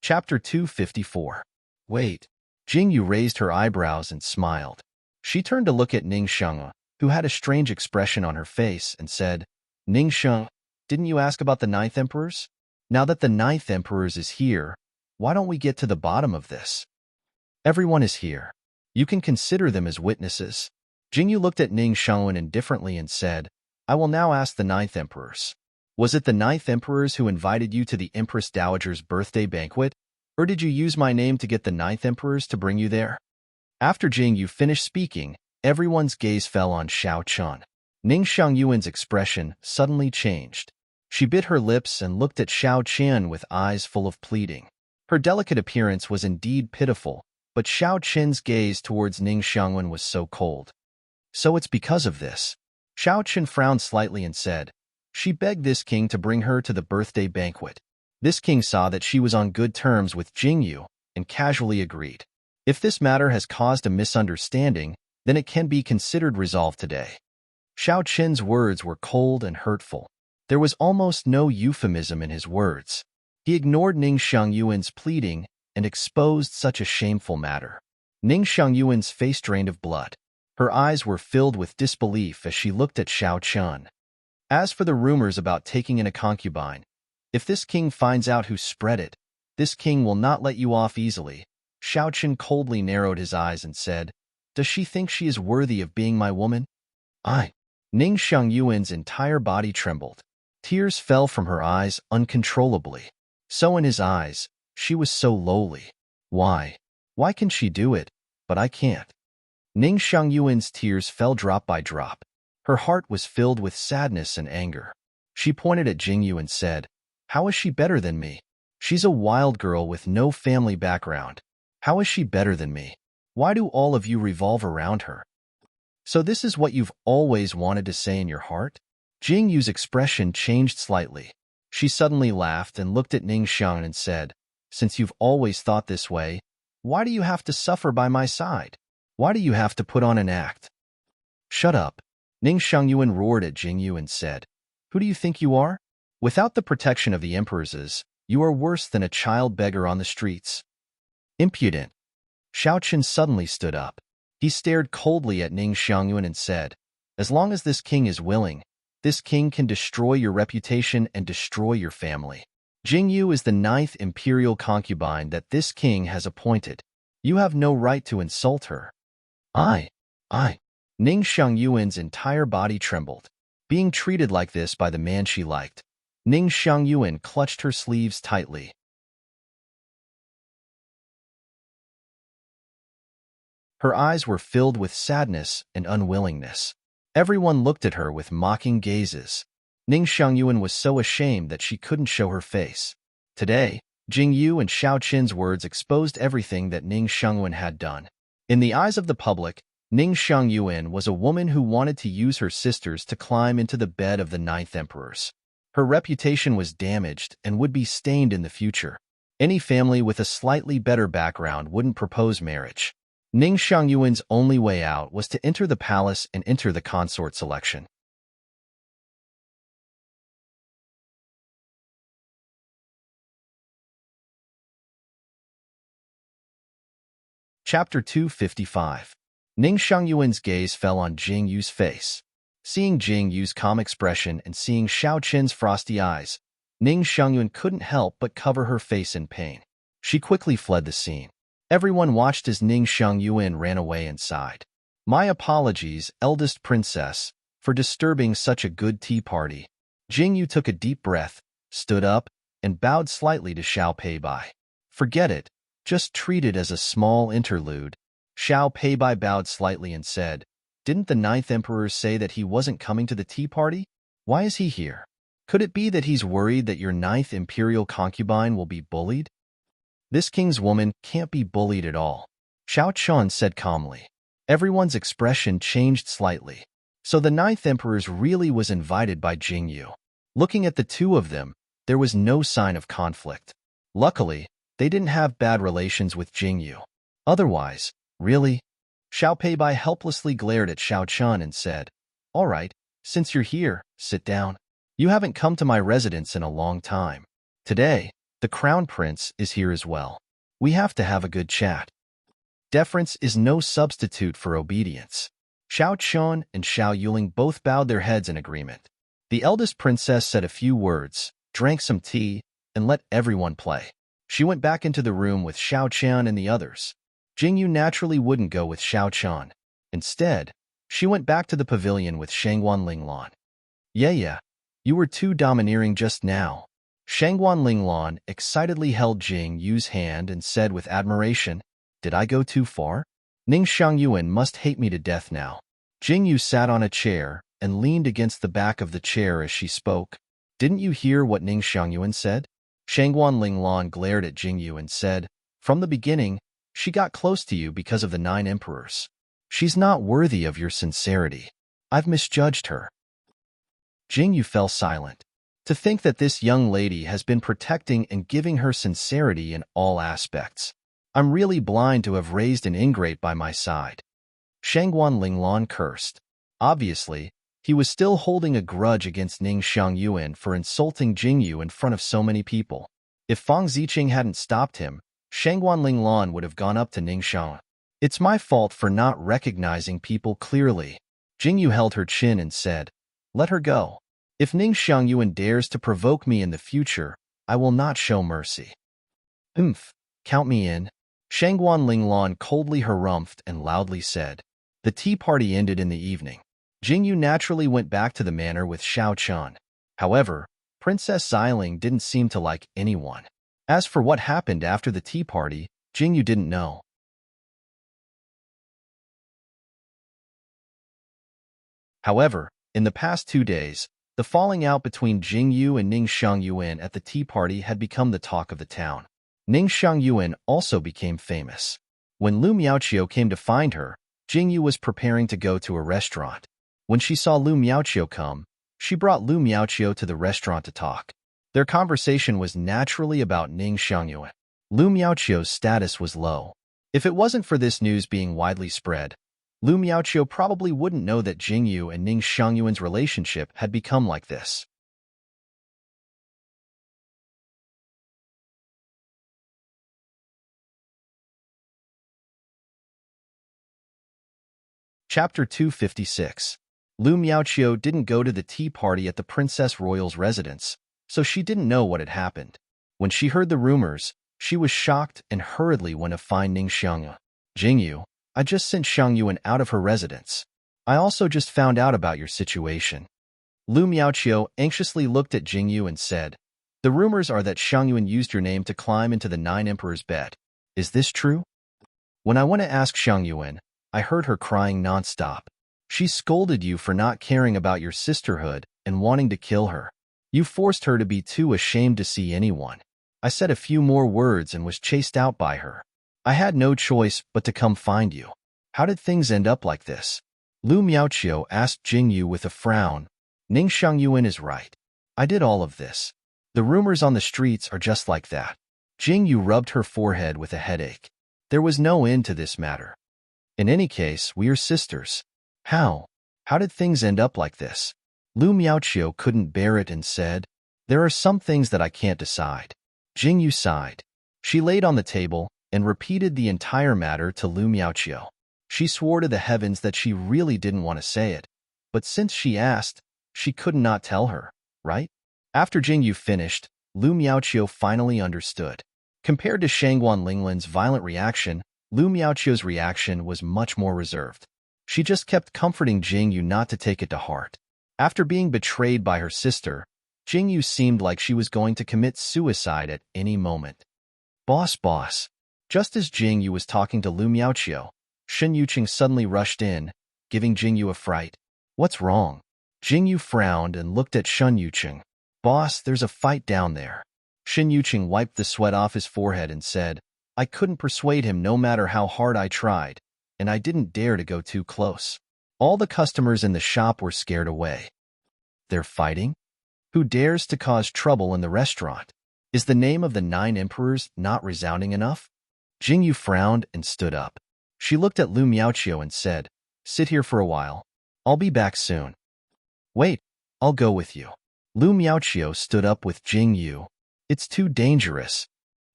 Chapter 254. Wait. Jingyu raised her eyebrows and smiled. She turned to look at Ningxiang, who had a strange expression on her face, and said, Ningxiang, didn't you ask about the Ninth Emperors? Now that the Ninth Emperors is here, why don't we get to the bottom of this? Everyone is here. You can consider them as witnesses. Jingyu looked at Ningxiang indifferently and said, I will now ask the Ninth Emperors. Was it the Ninth Emperors who invited you to the Empress Dowager's birthday banquet, or did you use my name to get the Ninth Emperors to bring you there? After Jingyu finished speaking, everyone's gaze fell on Xiao Chun. Ning Xiangyuan's expression suddenly changed. She bit her lips and looked at Xiao Qian with eyes full of pleading. Her delicate appearance was indeed pitiful, but Xiao Qin's gaze towards Ning Xiangyuan was so cold. So it's because of this. Xiao Qin frowned slightly and said, She begged this king to bring her to the birthday banquet. This king saw that she was on good terms with Jingyu and casually agreed. If this matter has caused a misunderstanding, then it can be considered resolved today. Xiao Qin's words were cold and hurtful. There was almost no euphemism in his words. He ignored Ning Xiangyuan's pleading and exposed such a shameful matter. Ning Xiangyuan's face drained of blood. Her eyes were filled with disbelief as she looked at Xiao Chun. As for the rumors about taking in a concubine, if this king finds out who spread it, this king will not let you off easily. Xiao Chun coldly narrowed his eyes and said, Does she think she is worthy of being my woman? Ning Xiangyuan's entire body trembled. Tears fell from her eyes uncontrollably. So in his eyes, she was so lowly. Why? Why can she do it, but I can't? Ning Xiangyuan's tears fell drop by drop. Her heart was filled with sadness and anger. She pointed at Jingyu and said, How is she better than me? She's a wild girl with no family background. How is she better than me? Why do all of you revolve around her? So this is what you've always wanted to say in your heart? Jingyu's expression changed slightly. She suddenly laughed and looked at Ningxiang and said, Since you've always thought this way, why do you have to suffer by my side? Why do you have to put on an act? Shut up. Ning Xiangyuan roared at Jingyu and said, Who do you think you are? Without the protection of the emperors, You are worse than a child beggar on the streets. Impudent. Xiaoqun suddenly stood up. He stared coldly at Ning Xiangyuan and said, "As long as this king is willing, this king can destroy your reputation and destroy your family. Jingyu is the 9th imperial concubine that this king has appointed. You have no right to insult her." I. Ning Xiangyuan's entire body trembled. Being treated like this by the man she liked. Ning Xiangyuan clutched her sleeves tightly. Her eyes were filled with sadness and unwillingness. Everyone looked at her with mocking gazes. Ning Xiangyuan was so ashamed that she couldn't show her face. Today, Jingyu and Xiaoqun's words exposed everything that Ning Xiangyuan had done. In the eyes of the public, Ning Xiangyuan was a woman who wanted to use her sisters to climb into the bed of the 9th emperors. Her reputation was damaged and would be stained in the future. Any family with a slightly better background wouldn't propose marriage. Ning Xiangyuan's only way out was to enter the palace and enter the consort selection. Chapter 255. Ning Xiangyuan's gaze fell on Jing Yu's face. Seeing Jing Yu's calm expression and seeing Xiaoqun's frosty eyes, Ning Xiangyuan couldn't help but cover her face in pain. She quickly fled the scene. Everyone watched as Ning Xiangyuan ran away and sighed. "My apologies, eldest princess, for disturbing such a good tea party." Jing Yu took a deep breath, stood up, and bowed slightly to Xiao Peibai. "Forget it. Just treat it as a small interlude." Xiao Peibai bowed slightly and said, "Didn't the 9th emperor say that he wasn't coming to the tea party? Why is he here? Could it be that he's worried that your 9th imperial concubine will be bullied?" "This king's woman can't be bullied at all," Xiao Chun said calmly. Everyone's expression changed slightly. So the 9th emperor really was invited by Jing Yu. Looking at the two of them, there was no sign of conflict. Luckily, they didn't have bad relations with Jing Yu. Otherwise, really? Xiao Peibai helplessly glared at Xiao Chun and said, "All right, since you're here, sit down. You haven't come to my residence in a long time. Today, the crown prince is here as well. We have to have a good chat." Deference is no substitute for obedience. Xiao Chun and Xiao Yuling both bowed their heads in agreement. The eldest princess said a few words, drank some tea, and let everyone play. She went back into the room with Xiao Qian and the others. Jingyu naturally wouldn't go with Xiao Qian. Instead, she went back to the pavilion with Shangguan Linglan. Yeah, you were too domineering just now." Shangguan Linglan excitedly held Jing Yu's hand and said with admiration, "Did I go too far? Ning Xiangyuan must hate me to death now." Jing Yu sat on a chair and leaned against the back of the chair as she spoke. "Didn't you hear what Ning Xiangyuan said?" Shangguan Linglan glared at Jing Yu and said, "From the beginning, she got close to you because of the 9 emperors. She's not worthy of your sincerity. I've misjudged her." Jing Yu fell silent. To think that this young lady has been protecting and giving her sincerity in all aspects. I'm really blind to have raised an ingrate by my side. Shangguan Linglan cursed. Obviously, he was still holding a grudge against Ning Xiangyuan for insulting Jing Yu in front of so many people. If Fang Ziqing hadn't stopped him, Shangguan Linglan would have gone up to Ning Xiang. "It's my fault for not recognizing people clearly." Jing Yu held her chin and said, "Let her go. If Ning Xiangyuan dares to provoke me in the future, I will not show mercy." Count me in." Shangguan Linglan coldly harumphed and loudly said. The tea party ended in the evening. Jing Yu naturally went back to the manor with Xiao Chun. However, Princess Xiling didn't seem to like anyone. As for what happened after the tea party, Jing Yu didn't know. However, in the past 2 days, the falling out between Jing Yu and Ning Xiangyuan at the tea party had become the talk of the town. Ning Xiangyuan also became famous. When Lu Miaoqiu came to find her, Jing Yu was preparing to go to a restaurant. When she saw Lu Miaoqiu come, she brought Lu Miaoqiu to the restaurant to talk. Their conversation was naturally about Ning Xiangyuan. Lu Miaoqiu's status was low. If it wasn't for this news being widely spread, Lu Miaoqiu probably wouldn't know that Jing Yu and Ning Xiangyuan's relationship had become like this. Chapter 256. Lu Miaoqiu didn't go to the tea party at the Princess Royal's residence, so she didn't know what had happened. When she heard the rumors, she was shocked and hurriedly went to find Ning Xiangyu. Jingyu, I just sent Xiangyuan out of her residence. I also just found out about your situation. Lu Miaoqiu anxiously looked at Jingyu and said, the rumors are that Xiangyuan used your name to climb into the Nine Emperors' bed. Is this true? When I went to ask Xiangyuan, I heard her crying nonstop. She scolded you for not caring about your sisterhood and wanting to kill her. You forced her to be too ashamed to see anyone. I said a few more words and was chased out by her. I had no choice but to come find you. How did things end up like this? Lu Miaoqiu asked Jingyu with a frown. Ning Xiangyuan is right. I did all of this. The rumors on the streets are just like that. Jingyu rubbed her forehead with a headache. There was no end to this matter. In any case, we are sisters. How? How did things end up like this? Lu Miaoqiu couldn't bear it and said, there are some things that I can't decide. Jingyu sighed. She laid on the table and repeated the entire matter to Lu Miaoqiu. She swore to the heavens that she really didn't want to say it, but since she asked, she could not tell her, right? After Jingyu finished, Lu Miaoqiu finally understood. Compared to Shangguan Linglan's violent reaction, Lu Miaoqiu's reaction was much more reserved. She just kept comforting Jingyu not to take it to heart. After being betrayed by her sister, Jingyu seemed like she was going to commit suicide at any moment. Boss. Just as Jingyu was talking to Lu Miaoqiu, Shen Yuqing suddenly rushed in, giving Jingyu a fright. What's wrong? Jingyu frowned and looked at Shen Yuqing. Boss, there's a fight down there. Shen Yuqing wiped the sweat off his forehead and said, I couldn't persuade him no matter how hard I tried, and I didn't dare to go too close. All the customers in the shop were scared away. They're fighting? Who dares to cause trouble in the restaurant? Is the name of the Nine Emperors not resounding enough? Jingyu frowned and stood up. She looked at Lu Miaoqiu and said, sit here for a while. I'll be back soon. Wait, I'll go with you. Lu Miaoqiu stood up with Jingyu. It's too dangerous.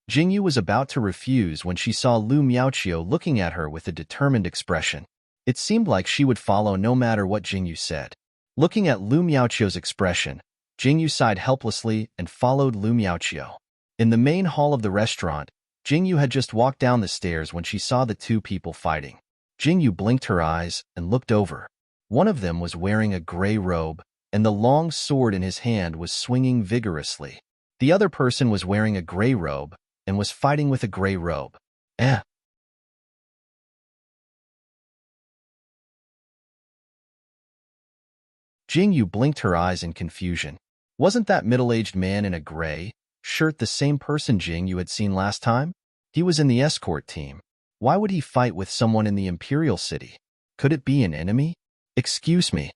Jingyu was about to refuse when she saw Lu Miaoqiu looking at her with a determined expression. It seemed like she would follow no matter what Jingyu said. Looking at Lu Miaoqiu's expression, Jingyu sighed helplessly and followed Lu Miaoqiu. In the main hall of the restaurant, Jingyu had just walked down the stairs when she saw the two people fighting. Jingyu blinked her eyes and looked over. One of them was wearing a gray robe, and the long sword in his hand was swinging vigorously. The other person was wearing a gray robe and was fighting with a gray robe. Jingyu blinked her eyes in confusion. Wasn't that middle-aged man in a gray shirt the same person Jingyu had seen last time? He was in the escort team. Why would he fight with someone in the Imperial City? Could it be an enemy? Excuse me.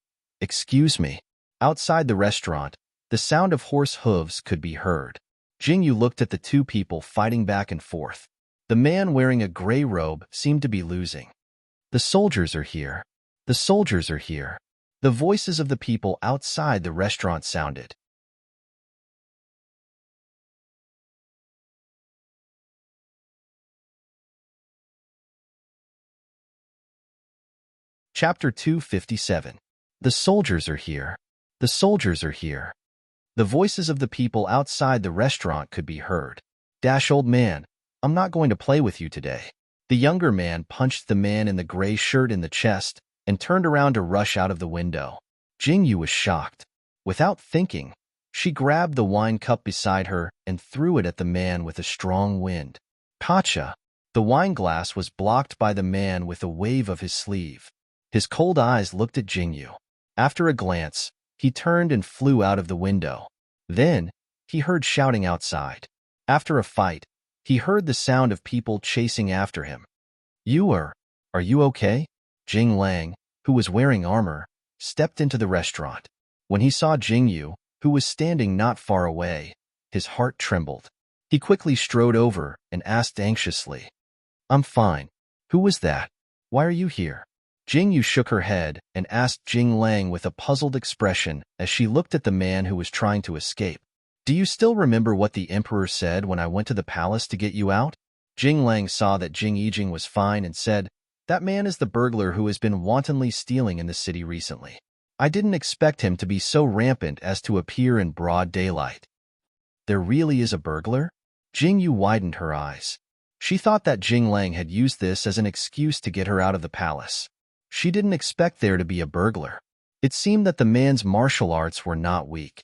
Outside the restaurant, the sound of horse hooves could be heard. Jingyu looked at the two people fighting back and forth. The man wearing a gray robe seemed to be losing. The soldiers are here. The soldiers are here. The voices of the people outside the restaurant sounded. Chapter 257. The soldiers are here. The soldiers are here. The voices of the people outside the restaurant could be heard. Old man, I'm not going to play with you today. The younger man punched the man in the gray shirt in the chest and turned around to rush out of the window. Jingyu was shocked. Without thinking, she grabbed the wine cup beside her and threw it at the man with a strong wind. Gotcha! The wine glass was blocked by the man with a wave of his sleeve. His cold eyes looked at Jingyu. After a glance, he turned and flew out of the window. Then, he heard shouting outside. After a fight, he heard the sound of people chasing after him. Are you okay? Jing Lang, who was wearing armor, stepped into the restaurant. When he saw Jingyu, who was standing not far away, his heart trembled. He quickly strode over and asked anxiously, I'm fine. Who was that? Why are you here? Jingyu shook her head and asked Jing Lang with a puzzled expression as she looked at the man who was trying to escape. Do you still remember what the emperor said when I went to the palace to get you out? Jing Lang saw that Jing Yijing was fine and said, That man is the burglar who has been wantonly stealing in the city recently. I didn't expect him to be so rampant as to appear in broad daylight. There really is a burglar? Jing Yu widened her eyes. She thought that Jing Lang had used this as an excuse to get her out of the palace. She didn't expect there to be a burglar. It seemed that the man's martial arts were not weak.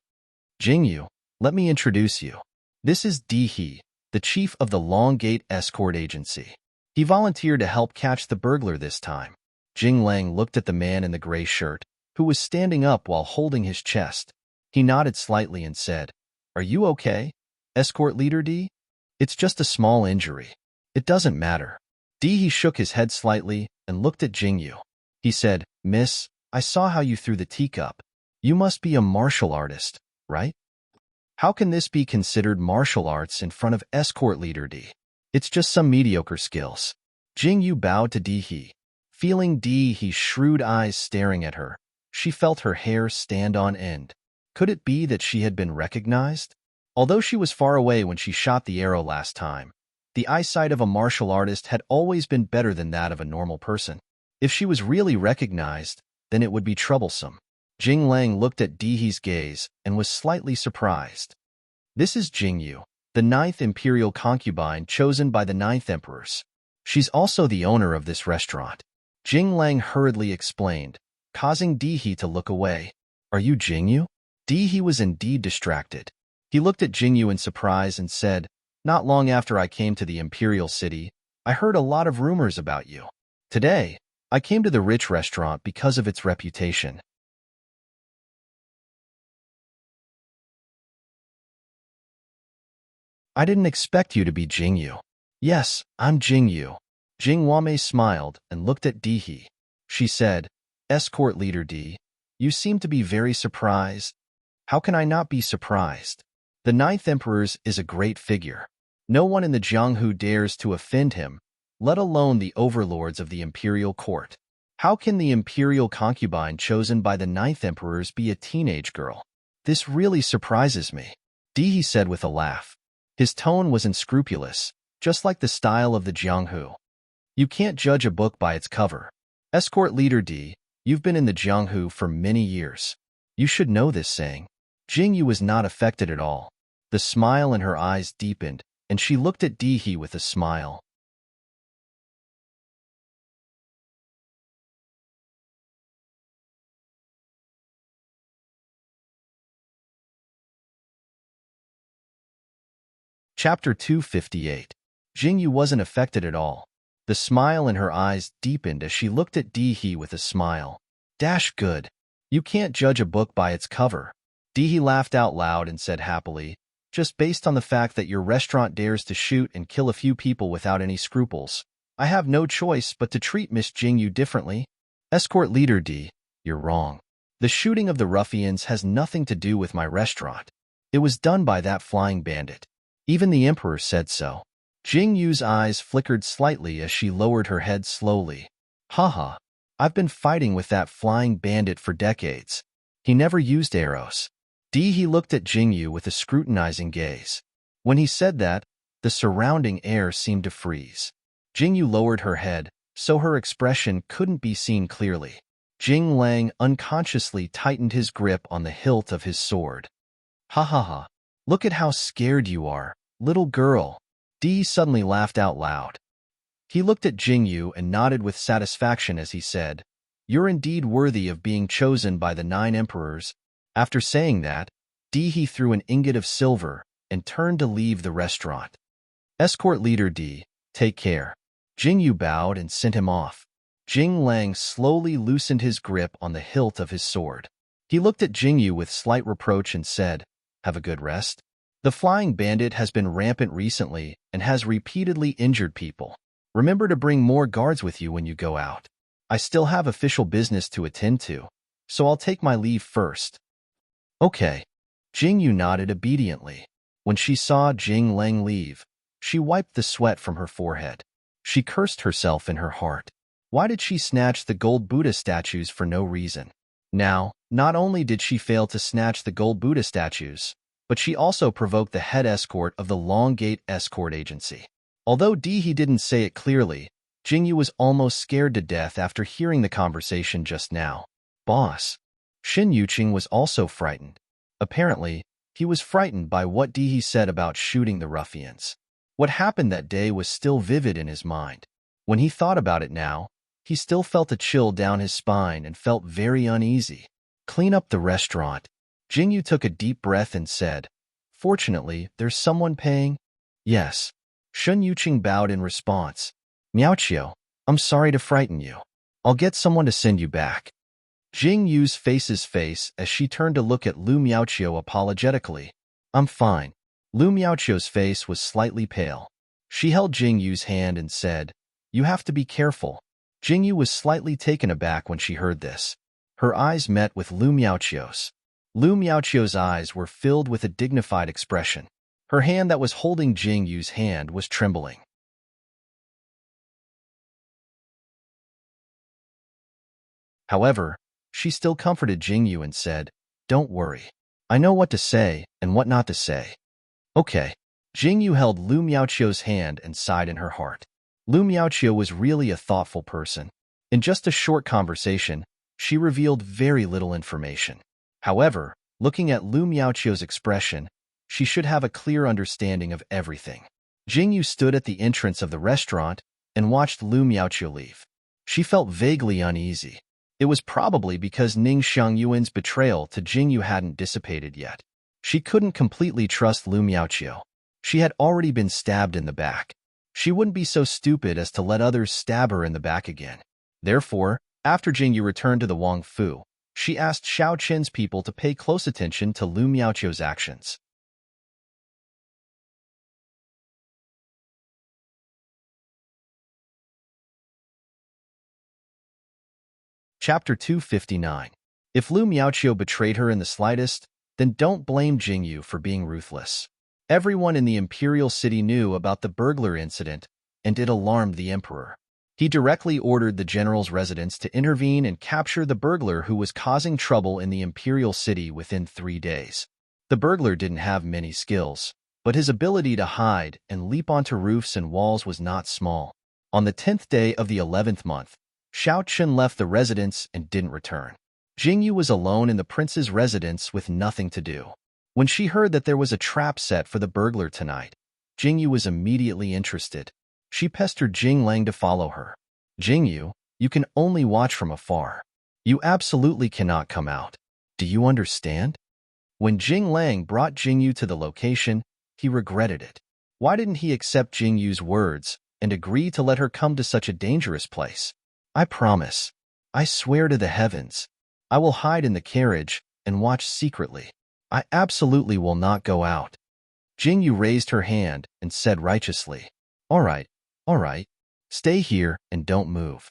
Jing Yu, let me introduce you. This is Di He, the chief of the Long Gate Escort Agency. He volunteered to help catch the burglar this time. Jing Lang looked at the man in the gray shirt, who was standing up while holding his chest. He nodded slightly and said, "Are you okay, Escort Leader Di? It's just a small injury. It doesn't matter." Di He shook his head slightly and looked at Jing Yu. He said, "Miss, I saw how you threw the teacup. You must be a martial artist, right? How can this be considered martial arts in front of Escort Leader Di? It's just some mediocre skills." Jing Yu bowed to Di He. Feeling Di He's shrewd eyes staring at her, she felt her hair stand on end. Could it be that she had been recognized? Although she was far away when she shot the arrow last time, the eyesight of a martial artist had always been better than that of a normal person. If she was really recognized, then it would be troublesome. Jing Lang looked at Di He's gaze and was slightly surprised. This is Jing Yu, the 9th imperial concubine chosen by the 9th emperors. She's also the owner of this restaurant. Jing Lang hurriedly explained, causing Di He to look away. Are you Jing Yu? Di He was indeed distracted. He looked at Jing Yu in surprise and said, "Not long after I came to the imperial city, I heard a lot of rumors about you. Today, I came to the rich restaurant because of its reputation." I didn't expect you to be Jing Yu. Yes, I'm Jing Yu. Jing Wame smiled and looked at Di He. She said, "Escort Leader Di, you seem to be very surprised." How can I not be surprised? The 9th Emperor's is a great figure. No one in the Jianghu dares to offend him, let alone the overlords of the imperial court. How can the imperial concubine chosen by the 9th Emperor's be a teenage girl? This really surprises me, Di He said with a laugh. His tone was unscrupulous, just like the style of the Jianghu. You can't judge a book by its cover. Escort Leader Di, you've been in the Jianghu for many years. You should know this saying. Jing Yu was not affected at all. The smile in her eyes deepened, and she looked at Di He with a smile. Chapter 258. Jing Yu wasn't affected at all. The smile in her eyes deepened as she looked at Di He with a smile. Dash good. You can't judge a book by its cover. Di He laughed out loud and said happily, "Just based on the fact that your restaurant dares to shoot and kill a few people without any scruples, I have no choice but to treat Miss Jing Yu differently." Escort Leader Di, you're wrong. The shooting of the ruffians has nothing to do with my restaurant. It was done by that flying bandit. Even the Emperor said so. Jing Yu's eyes flickered slightly as she lowered her head slowly. Haha, I've been fighting with that flying bandit for decades. He never used arrows. Di He looked at Jing Yu with a scrutinizing gaze. When he said that, the surrounding air seemed to freeze. Jing Yu lowered her head, so her expression couldn't be seen clearly. Jing Lang unconsciously tightened his grip on the hilt of his sword. Ha ha ha. Look at how scared you are, little girl. Di suddenly laughed out loud. He looked at Jing Yu and nodded with satisfaction as he said, "You're indeed worthy of being chosen by the 9 emperors." After saying that, Di He threw an ingot of silver and turned to leave the restaurant. Escort Leader Di, take care. Jing Yu bowed and sent him off. Jing Lang slowly loosened his grip on the hilt of his sword. He looked at Jing Yu with slight reproach and said, "Have a good rest. The flying bandit has been rampant recently and has repeatedly injured people. Remember to bring more guards with you when you go out. I still have official business to attend to, so I'll take my leave first." Okay. Jing Yu nodded obediently. When she saw Jing Lang leave, she wiped the sweat from her forehead. She cursed herself in her heart. Why did she snatch the gold Buddha statues for no reason? Now, not only did she fail to snatch the gold Buddha statues, but she also provoked the head escort of the Long Gate Escort Agency. Although Di He didn't say it clearly, Jingyu was almost scared to death after hearing the conversation just now. Boss. Shin Yuqing was also frightened. Apparently, he was frightened by what He said about shooting the ruffians. What happened that day was still vivid in his mind. When he thought about it now, he still felt a chill down his spine and felt very uneasy. Clean up the restaurant. Jingyu took a deep breath and said, Fortunately, there's someone paying. Yes. Shun Yuqing bowed in response. Miaoqiu, I'm sorry to frighten you. I'll get someone to send you back. Jing Yu's face as she turned to look at Lu Miaoqiu apologetically. I'm fine. Lu Miaoqiu's face was slightly pale. She held Jing Yu's hand and said, You have to be careful. Jing Yu was slightly taken aback when she heard this. Her eyes met with Lu Miaoqiu's. Lu Miaoqiu's eyes were filled with a dignified expression. Her hand that was holding Jing Yu's hand was trembling. However, she still comforted Jing Yu and said, Don't worry. I know what to say and what not to say. Okay. Jing Yu held Lu Miaoqiu's hand and sighed in her heart. Lu Miaoqiu was really a thoughtful person. In just a short conversation, she revealed very little information. However, looking at Lu Miaoqiu's expression, she should have a clear understanding of everything. Jing Yu stood at the entrance of the restaurant and watched Lu Miaoqiu leave. She felt vaguely uneasy. It was probably because Ning Xiangyuan's betrayal to Jing Yu hadn't dissipated yet. She couldn't completely trust Lu Miaoqiu. She had already been stabbed in the back. She wouldn't be so stupid as to let others stab her in the back again. Therefore, after Jing Yu returned to the Wang Fu, she asked Xiao Qin's people to pay close attention to Lu Miaoqiu's actions. Chapter 259. If Lu Miaoqiu betrayed her in the slightest, then don't blame Jing Yu for being ruthless. Everyone in the imperial city knew about the burglar incident, and it alarmed the emperor. He directly ordered the general's residence to intervene and capture the burglar who was causing trouble in the imperial city within 3 days. The burglar didn't have many skills, but his ability to hide and leap onto roofs and walls was not small. On the 10th day of the 11th month, Xiao Qin left the residence and didn't return. Jing Yu was alone in the prince's residence with nothing to do. When she heard that there was a trap set for the burglar tonight, Jing Yu was immediately interested. She pestered Jing Lang to follow her. Jing Yu, you can only watch from afar. You absolutely cannot come out. Do you understand? When Jing Lang brought Jing Yu to the location, he regretted it. Why didn't he accept Jing Yu's words and agree to let her come to such a dangerous place? I promise. I swear to the heavens. I will hide in the carriage and watch secretly. I absolutely will not go out. Jing Yu raised her hand and said righteously, all right. Stay here and don't move.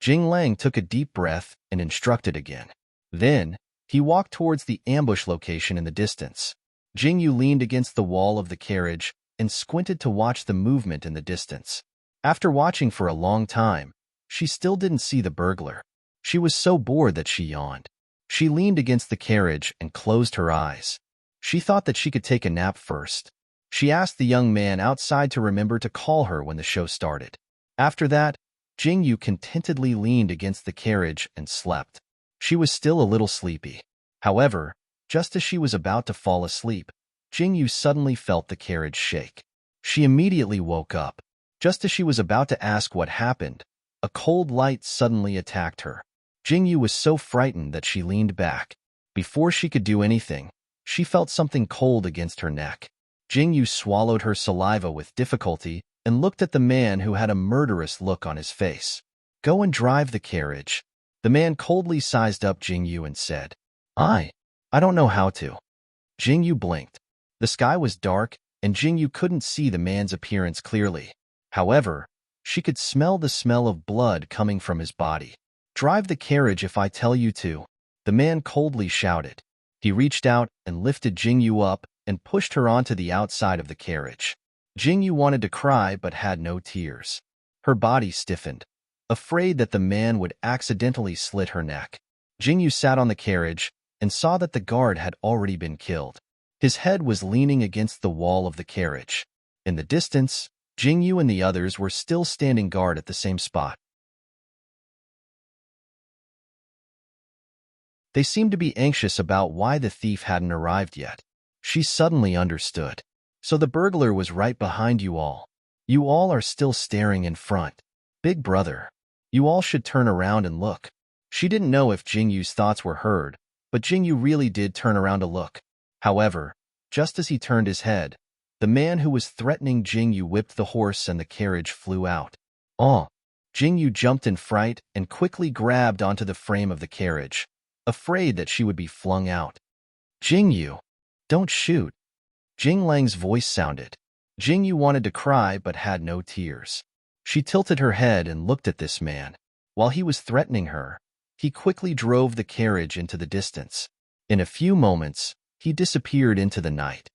Jing Lang took a deep breath and instructed again. Then, he walked towards the ambush location in the distance. Jing Yu leaned against the wall of the carriage and squinted to watch the movement in the distance. After watching for a long time, she still didn't see the burglar. She was so bored that she yawned. She leaned against the carriage and closed her eyes. She thought that she could take a nap first. She asked the young man outside to remember to call her when the show started. After that, Jing Yu contentedly leaned against the carriage and slept. She was still a little sleepy. However, just as she was about to fall asleep, Jing Yu suddenly felt the carriage shake. She immediately woke up. Just as she was about to ask what happened, a cold light suddenly attacked her. Jing Yu was so frightened that she leaned back. Before she could do anything, she felt something cold against her neck. Jing Yu swallowed her saliva with difficulty and looked at the man who had a murderous look on his face. Go and drive the carriage. The man coldly sized up Jing Yu and said, I don't know how to. Jing Yu blinked. The sky was dark, and Jing Yu couldn't see the man's appearance clearly. However, she could smell the smell of blood coming from his body. Drive the carriage if I tell you to, the man coldly shouted. He reached out and lifted Jing Yu up and pushed her onto the outside of the carriage. Jing Yu wanted to cry but had no tears. Her body stiffened, afraid that the man would accidentally slit her neck. Jing Yu sat on the carriage and saw that the guard had already been killed. His head was leaning against the wall of the carriage. In the distance, Jingyu and the others were still standing guard at the same spot. They seemed to be anxious about why the thief hadn't arrived yet. She suddenly understood. So the burglar was right behind you all. You all are still staring in front. Big brother. You all should turn around and look. She didn't know if Jingyu's thoughts were heard, but Jingyu really did turn around to look. However, just as he turned his head, the man who was threatening Jingyu whipped the horse and the carriage flew out. Oh! Jingyu jumped in fright and quickly grabbed onto the frame of the carriage, afraid that she would be flung out. Jingyu! Don't shoot! Jing Lang's voice sounded. Jingyu wanted to cry but had no tears. She tilted her head and looked at this man. While he was threatening her, he quickly drove the carriage into the distance. In a few moments, he disappeared into the night.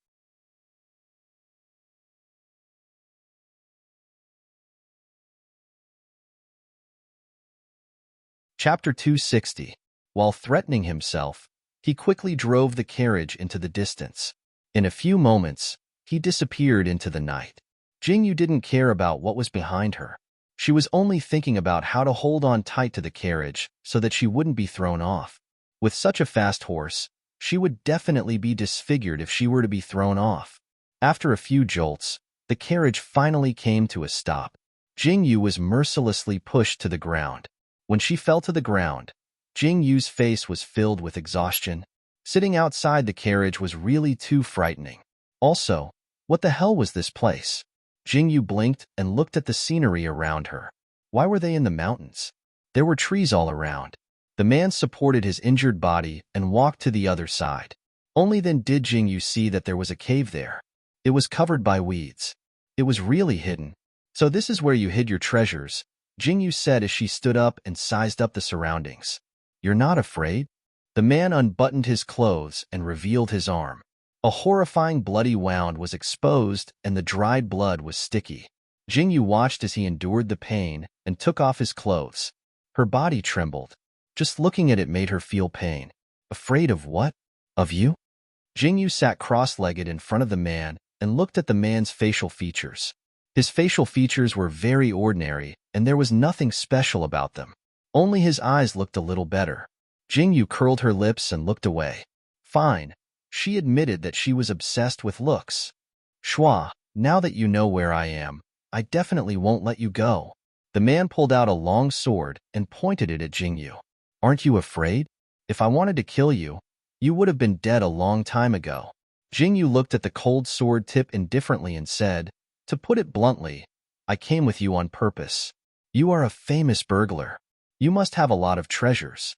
Chapter 260. While threatening himself, he quickly drove the carriage into the distance. In a few moments, he disappeared into the night. Jingyu didn't care about what was behind her. She was only thinking about how to hold on tight to the carriage so that she wouldn't be thrown off. With such a fast horse, she would definitely be disfigured if she were to be thrown off. After a few jolts, the carriage finally came to a stop. Jingyu was mercilessly pushed to the ground. When she fell to the ground, Jingyu's face was filled with exhaustion. Sitting outside the carriage was really too frightening. Also, what the hell was this place? Jingyu blinked and looked at the scenery around her. Why were they in the mountains? There were trees all around. The man supported his injured body and walked to the other side. Only then did Jingyu see that there was a cave there. It was covered by weeds. It was really hidden. So this is where you hid your treasures, Jingyu said as she stood up and sized up the surroundings. You're not afraid? The man unbuttoned his clothes and revealed his arm. A horrifying bloody wound was exposed and the dried blood was sticky. Jingyu watched as he endured the pain and took off his clothes. Her body trembled. Just looking at it made her feel pain. Afraid of what? Of you? Jingyu sat cross-legged in front of the man and looked at the man's facial features. His facial features were very ordinary and there was nothing special about them. Only his eyes looked a little better. Jingyu curled her lips and looked away. Fine. She admitted that she was obsessed with looks. Shua, now that you know where I am, I definitely won't let you go. The man pulled out a long sword and pointed it at Jingyu. Aren't you afraid? If I wanted to kill you, you would have been dead a long time ago. Jingyu looked at the cold sword tip indifferently and said, to put it bluntly, I came with you on purpose. You are a famous burglar. You must have a lot of treasures.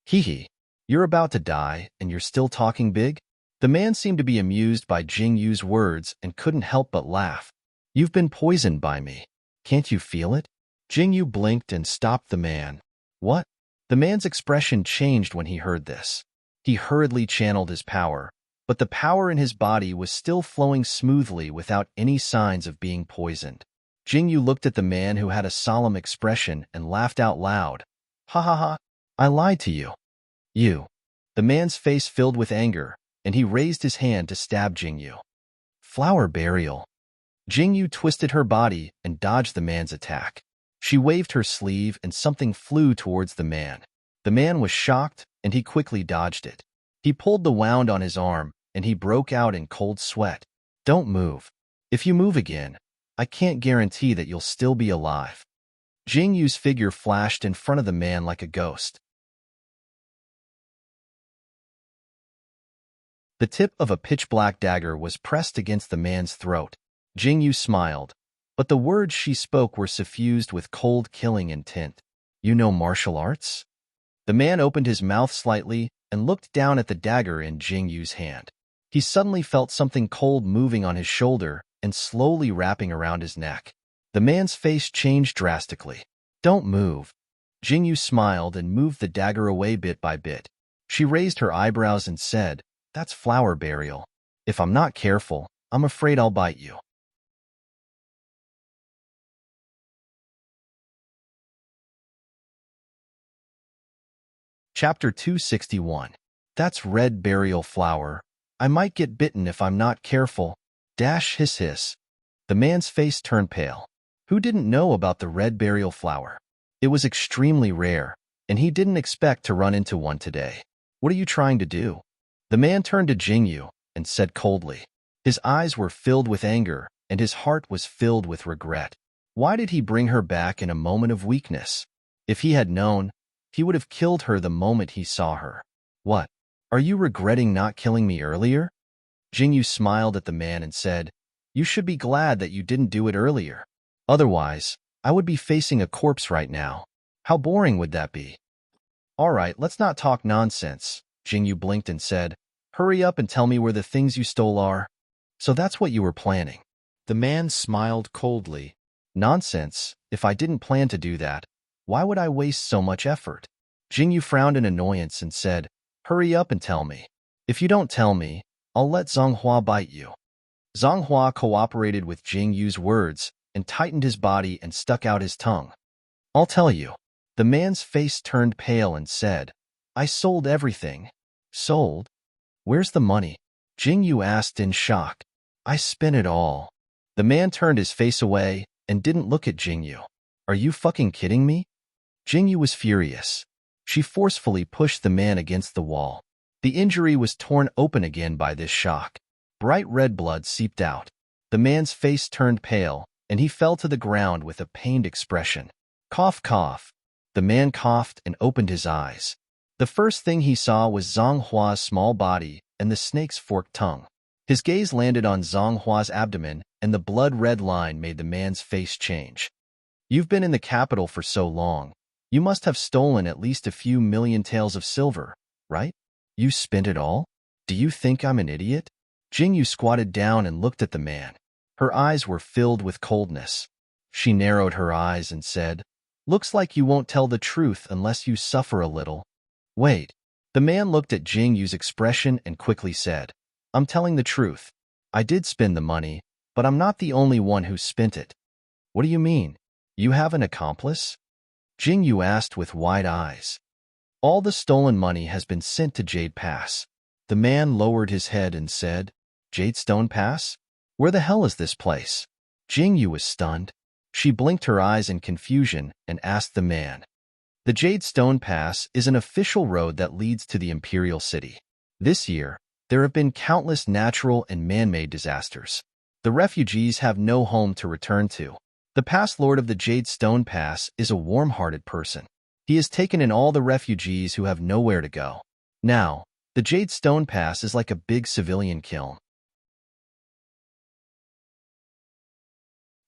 Hee. You're about to die, and you're still talking big? The man seemed to be amused by Jingyu's words and couldn't help but laugh. You've been poisoned by me. Can't you feel it? Jingyu blinked and stopped the man. What? The man's expression changed when he heard this. He hurriedly channeled his power, but the power in his body was still flowing smoothly without any signs of being poisoned. Jingyu looked at the man who had a solemn expression and laughed out loud. Ha ha ha, I lied to you. You. The man's face filled with anger, and he raised his hand to stab Jingyu. Flower burial. Jingyu twisted her body and dodged the man's attack. She waved her sleeve and something flew towards the man. The man was shocked, and he quickly dodged it. He pulled the wound on his arm, and he broke out in cold sweat. Don't move. If you move again, I can't guarantee that you'll still be alive. Jingyu's figure flashed in front of the man like a ghost. The tip of a pitch-black dagger was pressed against the man's throat. Jingyu smiled, but the words she spoke were suffused with cold killing intent. You know martial arts? The man opened his mouth slightly and looked down at the dagger in Jingyu's hand. He suddenly felt something cold moving on his shoulder and slowly wrapping around his neck. The man's face changed drastically. Don't move. Jingyu smiled and moved the dagger away bit by bit. She raised her eyebrows and said, That's flower burial. If I'm not careful, I'm afraid I'll bite you. Chapter 261. That's red burial flower. I might get bitten if I'm not careful. Dash hiss hiss. The man's face turned pale. Who didn't know about the red burial flower? It was extremely rare, and he didn't expect to run into one today. What are you trying to do? The man turned to Jingyu and said coldly. His eyes were filled with anger, and his heart was filled with regret. Why did he bring her back in a moment of weakness? If he had known, he would have killed her the moment he saw her. What? Are you regretting not killing me earlier? Jingyu smiled at the man and said, You should be glad that you didn't do it earlier. Otherwise, I would be facing a corpse right now. How boring would that be? All right, let's not talk nonsense. Jingyu blinked and said, Hurry up and tell me where the things you stole are. So that's what you were planning. The man smiled coldly. Nonsense. If I didn't plan to do that, why would I waste so much effort? Jingyu frowned in annoyance and said, Hurry up and tell me. If you don't tell me, I'll let Zonghua bite you. Zonghua cooperated with Jingyu's words and tightened his body and stuck out his tongue. I'll tell you. The man's face turned pale and said, I sold everything. Sold? Where's the money? Jingyu asked in shock. I spent it all. The man turned his face away and didn't look at Jingyu. Are you fucking kidding me? Jingyu was furious. She forcefully pushed the man against the wall. The injury was torn open again by this shock. Bright red blood seeped out. The man's face turned pale, and he fell to the ground with a pained expression. Cough, cough. The man coughed and opened his eyes. The first thing he saw was Zonghua's small body and the snake's forked tongue. His gaze landed on Zonghua's abdomen, and the blood-red line made the man's face change. You've been in the capital for so long. You must have stolen at least a few million taels of silver, right? You spent it all? Do you think I'm an idiot? Jingyu squatted down and looked at the man. Her eyes were filled with coldness. She narrowed her eyes and said, Looks like you won't tell the truth unless you suffer a little. Wait. The man looked at Jingyu's expression and quickly said, I'm telling the truth. I did spend the money, but I'm not the only one who spent it. What do you mean? You have an accomplice? Jingyu asked with wide eyes. All the stolen money has been sent to Jade Pass. The man lowered his head and said, Jade Stone Pass? Where the hell is this place? Jingyu was stunned. She blinked her eyes in confusion and asked the man. The Jade Stone Pass is an official road that leads to the Imperial City. This year, there have been countless natural and man-made disasters. The refugees have no home to return to. The past lord of the Jade Stone Pass is a warm-hearted person. He has taken in all the refugees who have nowhere to go. Now, the Jade Stone Pass is like a big civilian kiln.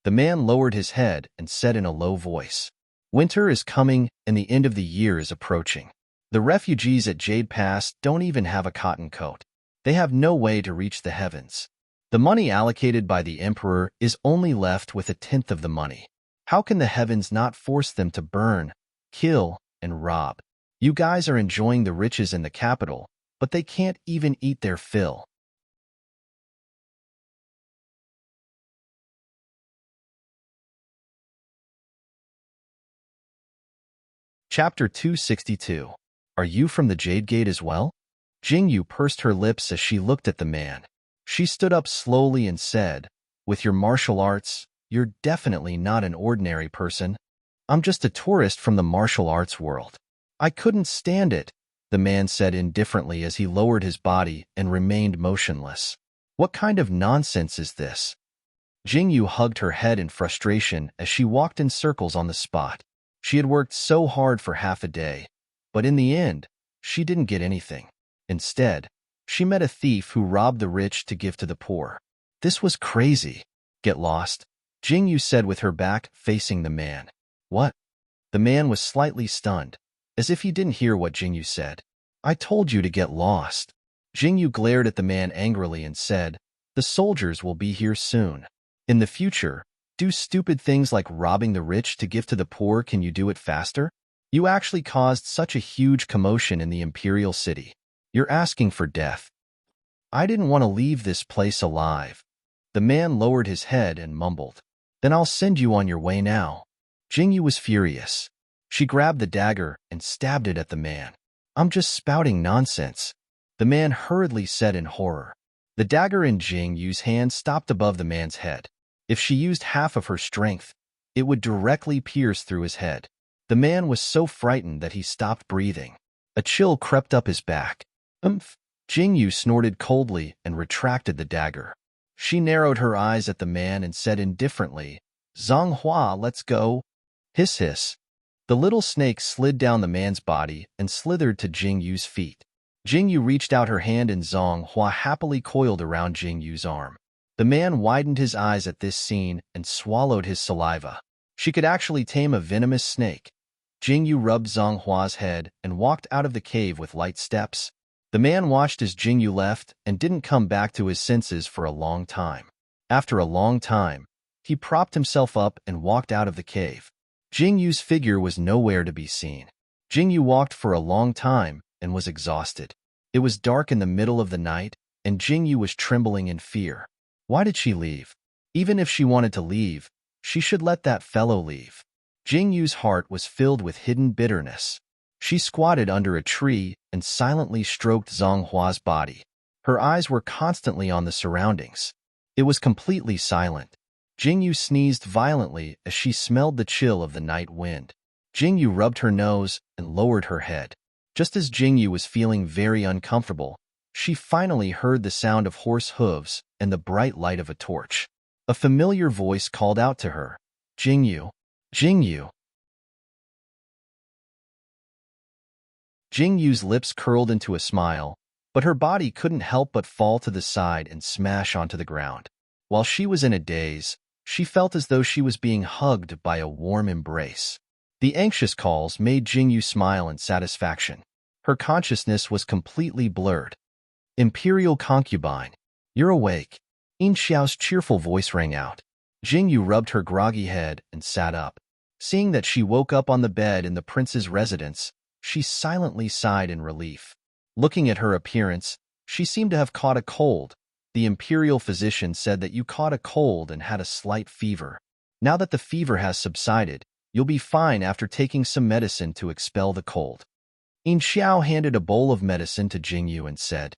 The man lowered his head and said in a low voice, Winter is coming and the end of the year is approaching. The refugees at Jade Pass don't even have a cotton coat. They have no way to reach the heavens. The money allocated by the Emperor is only left with 1/10 of the money. How can the heavens not force them to burn, kill, and rob? You guys are enjoying the riches in the capital, but they can't even eat their fill. Chapter 262. Are you from the Jade Gate as well? Jingyu pursed her lips as she looked at the man. She stood up slowly and said, With your martial arts, you're definitely not an ordinary person. I'm just a tourist from the martial arts world. I couldn't stand it, the man said indifferently as he lowered his body and remained motionless. What kind of nonsense is this? Jingyu hugged her head in frustration as she walked in circles on the spot. She had worked so hard for half a day, but in the end, she didn't get anything. Instead, she met a thief who robbed the rich to give to the poor. This was crazy. Get lost, Jingyu said with her back facing the man. What? The man was slightly stunned, as if he didn't hear what Jingyu said. I told you to get lost. Jingyu glared at the man angrily and said, The soldiers will be here soon. In the future, do stupid things like robbing the rich to give to the poor. Can you do it faster? You actually caused such a huge commotion in the Imperial City. You're asking for death. I didn't want to leave this place alive. The man lowered his head and mumbled. Then I'll send you on your way now. Jingyu was furious. She grabbed the dagger and stabbed it at the man. I'm just spouting nonsense, the man hurriedly said in horror. The dagger in Jingyu's hand stopped above the man's head. If she used half of her strength, it would directly pierce through his head. The man was so frightened that he stopped breathing. A chill crept up his back. Umph! Jingyu snorted coldly and retracted the dagger. She narrowed her eyes at the man and said indifferently, "Zhonghua, let's go." Hiss hiss. The little snake slid down the man's body and slithered to Jingyu's feet. Jingyu reached out her hand and Zhonghua happily coiled around Jingyu's arm. The man widened his eyes at this scene and swallowed his saliva. She could actually tame a venomous snake. Jingyu rubbed Zhonghua's head and walked out of the cave with light steps. The man watched as Jingyu left and didn't come back to his senses for a long time. After a long time, he propped himself up and walked out of the cave. Jingyu's figure was nowhere to be seen. Jingyu walked for a long time and was exhausted. It was dark in the middle of the night, and Jingyu was trembling in fear. Why did she leave? Even if she wanted to leave, she should let that fellow leave. Jingyu's heart was filled with hidden bitterness. She squatted under a tree and silently stroked Zhonghua's body. Her eyes were constantly on the surroundings. It was completely silent. Jingyu sneezed violently as she smelled the chill of the night wind. Jingyu rubbed her nose and lowered her head. Just as Jingyu was feeling very uncomfortable, she finally heard the sound of horse hooves and the bright light of a torch. A familiar voice called out to her, "Jingyu, Jingyu." Jingyu's lips curled into a smile, but her body couldn't help but fall to the side and smash onto the ground. While she was in a daze, she felt as though she was being hugged by a warm embrace. The anxious calls made Jingyu smile in satisfaction. Her consciousness was completely blurred. "Imperial concubine, you're awake." Yin Xiao's cheerful voice rang out. Jingyu rubbed her groggy head and sat up. Seeing that she woke up on the bed in the prince's residence, she silently sighed in relief. Looking at her appearance, she seemed to have caught a cold. The imperial physician said that you caught a cold and had a slight fever. Now that the fever has subsided, you'll be fine after taking some medicine to expel the cold. Yin Xiao handed a bowl of medicine to Jingyu and said,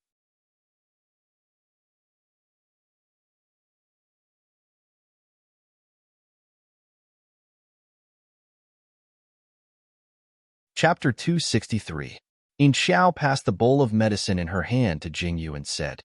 Chapter 263. Yin Xiao passed the bowl of medicine in her hand to Jingyu and said,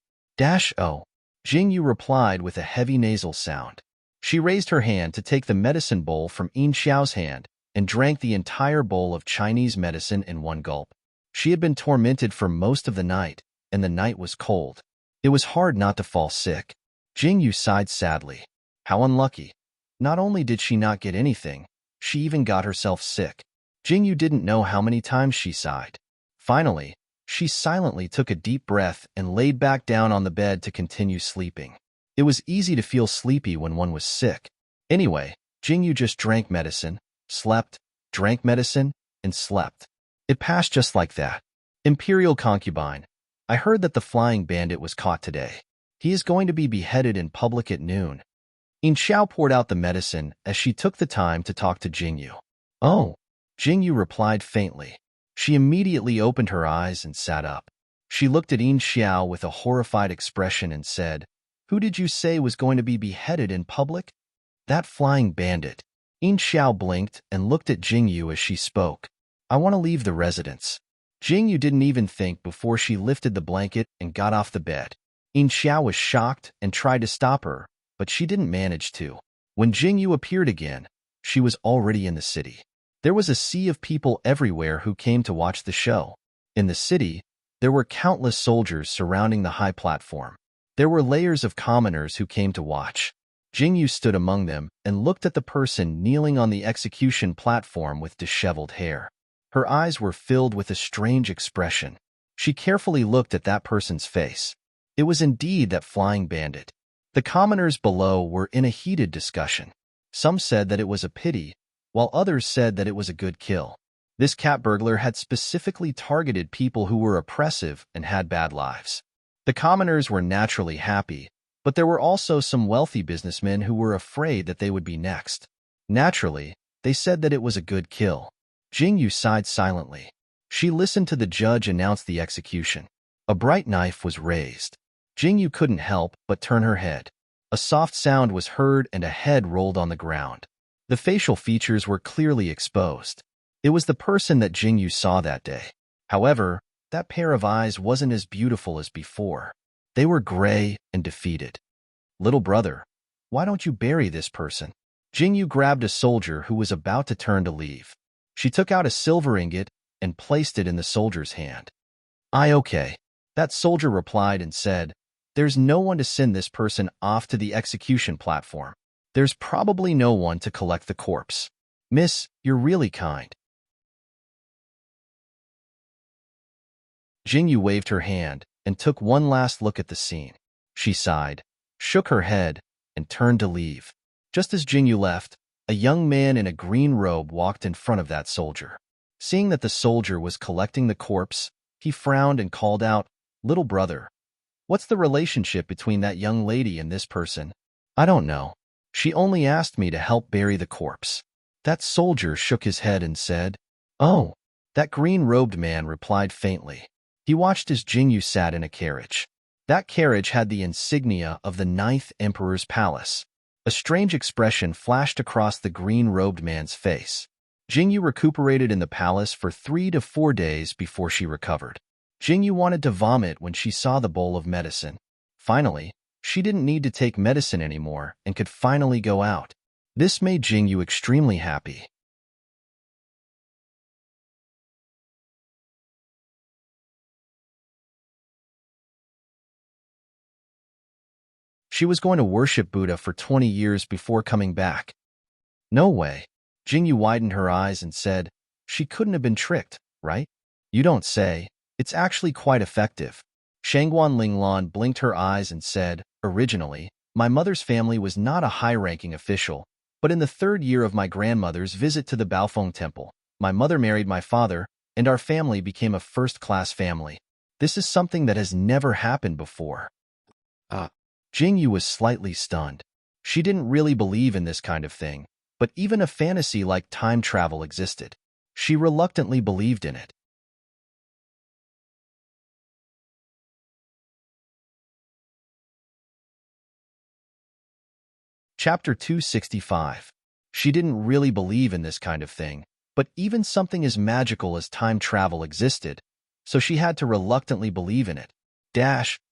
"Oh." Jingyu replied with a heavy nasal sound. She raised her hand to take the medicine bowl from Yin Xiao's hand and drank the entire bowl of Chinese medicine in one gulp. She had been tormented for most of the night, and the night was cold. It was hard not to fall sick. Jingyu sighed sadly. How unlucky. Not only did she not get anything, she even got herself sick. Jingyu didn't know how many times she sighed. Finally, she silently took a deep breath and laid back down on the bed to continue sleeping. It was easy to feel sleepy when one was sick. Anyway, Jingyu just drank medicine, slept, drank medicine, and slept. It passed just like that. Imperial concubine, I heard that the flying bandit was caught today. He is going to be beheaded in public at noon. Yin Xiao poured out the medicine as she took the time to talk to Jingyu. Oh. Jingyu replied faintly. She immediately opened her eyes and sat up. She looked at Yin Xiao with a horrified expression and said, "Who did you say was going to be beheaded in public?" "That flying bandit." Yin Xiao blinked and looked at Jingyu as she spoke. "I want to leave the residence." Jingyu didn't even think before she lifted the blanket and got off the bed. Yin Xiao was shocked and tried to stop her, but she didn't manage to. When Jingyu appeared again, she was already in the city. There was a sea of people everywhere who came to watch the show. In the city, there were countless soldiers surrounding the high platform. There were layers of commoners who came to watch. Jingyu stood among them and looked at the person kneeling on the execution platform with disheveled hair. Her eyes were filled with a strange expression. She carefully looked at that person's face. It was indeed that flying bandit. The commoners below were in a heated discussion. Some said that it was a pity, while others said that it was a good kill. This cat burglar had specifically targeted people who were oppressive and had bad lives. The commoners were naturally happy, but there were also some wealthy businessmen who were afraid that they would be next. Naturally, they said that it was a good kill. Jingyu sighed silently. She listened to the judge announce the execution. A bright knife was raised. Jingyu couldn't help but turn her head. A soft sound was heard and a head rolled on the ground. The facial features were clearly exposed. It was the person that Jingyu saw that day. However, that pair of eyes wasn't as beautiful as before. They were gray and defeated. Little brother, why don't you bury this person? Jingyu grabbed a soldier who was about to turn to leave. She took out a silver ingot and placed it in the soldier's hand. Okay. That soldier replied and said, there's no one to send this person off to the execution platform. There's probably no one to collect the corpse. Miss, you're really kind. Jingyu waved her hand and took one last look at the scene. She sighed, shook her head, and turned to leave. Just as Jingyu left, a young man in a green robe walked in front of that soldier. Seeing that the soldier was collecting the corpse, he frowned and called out, little brother, what's the relationship between that young lady and this person? I don't know. She only asked me to help bury the corpse. That soldier shook his head and said, oh. That green-robed man replied faintly. He watched as Jingyu sat in a carriage. That carriage had the insignia of the 9th Emperor's palace. A strange expression flashed across the green-robed man's face. Jingyu recuperated in the palace for 3 to 4 days before she recovered. Jingyu wanted to vomit when she saw the bowl of medicine. Finally, she didn't need to take medicine anymore and could finally go out. This made Jingyu extremely happy. She was going to worship Buddha for 20 years before coming back. No way. Jingyu widened her eyes and said, she couldn't have been tricked, right? You don't say. It's actually quite effective. Shangguan Linglan blinked her eyes and said, originally, my mother's family was not a high-ranking official, but in the 3rd year of my grandmother's visit to the Baofeng Temple, my mother married my father, and our family became a first-class family. This is something that has never happened before. Jingyu was slightly stunned. She didn't really believe in this kind of thing, but even a fantasy like time travel existed. She reluctantly believed in it. Chapter 265. She didn't really believe in this kind of thing, but even something as magical as time travel existed, so she had to reluctantly believe in it.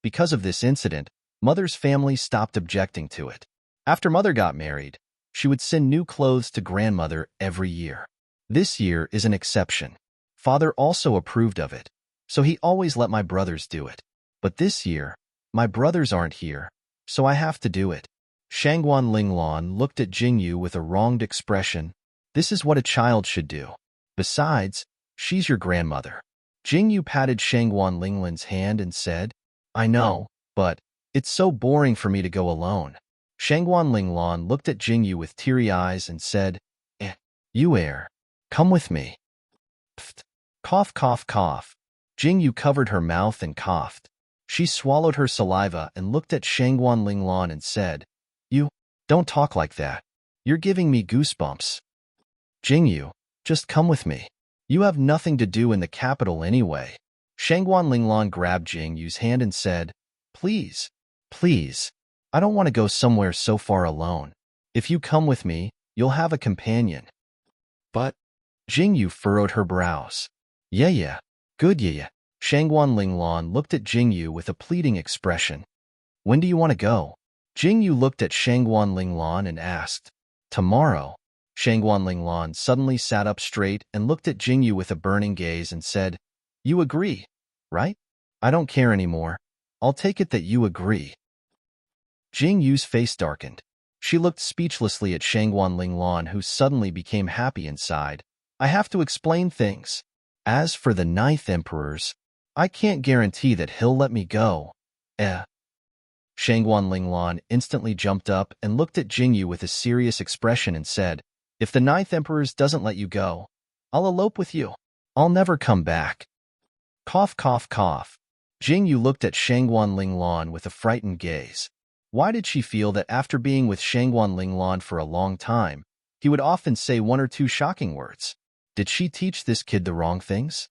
Because of this incident, Mother's family stopped objecting to it. After Mother got married, she would send new clothes to Grandmother every year. This year is an exception. Father also approved of it, so he always let my brothers do it. But this year, my brothers aren't here, so I have to do it. Shangguan Linglan looked at Jingyu with a wronged expression. This is what a child should do. Besides, she's your grandmother. Jingyu patted Shangguan Linglan's hand and said, I know, but it's so boring for me to go alone. Shangguan Linglan looked at Jingyu with teary eyes and said, you come with me. Pfft. Cough, cough, cough. Jingyu covered her mouth and coughed. She swallowed her saliva and looked at Shangguan Linglan and said, you, don't talk like that. You're giving me goosebumps. Jingyu, just come with me. You have nothing to do in the capital anyway. Shangguan Linglan grabbed Jingyu's hand and said, please, please, I don't want to go somewhere so far alone. If you come with me, you'll have a companion. But Jingyu furrowed her brows. Yeah, good yeah. Shangguan Linglan looked at Jingyu with a pleading expression. When do you want to go? Jingyu looked at Shangguan Linglan and asked. Tomorrow. Shangguan Linglan suddenly sat up straight and looked at Jingyu with a burning gaze and said, you agree, right? I don't care anymore. I'll take it that you agree. Jingyu's face darkened. She looked speechlessly at Shangguan Linglan, who suddenly became happy inside. I have to explain things. As for the 9th Emperor's, I can't guarantee that he'll let me go. Shangguan Linglan instantly jumped up and looked at Jingyu with a serious expression and said, if the 9th Emperor's doesn't let you go, I'll elope with you. I'll never come back. Cough, cough, cough. Jingyu looked at Shangguan Linglan with a frightened gaze. Why did she feel that after being with Shangguan Linglan for a long time, he would often say 1 or 2 shocking words? Did she teach this kid the wrong things?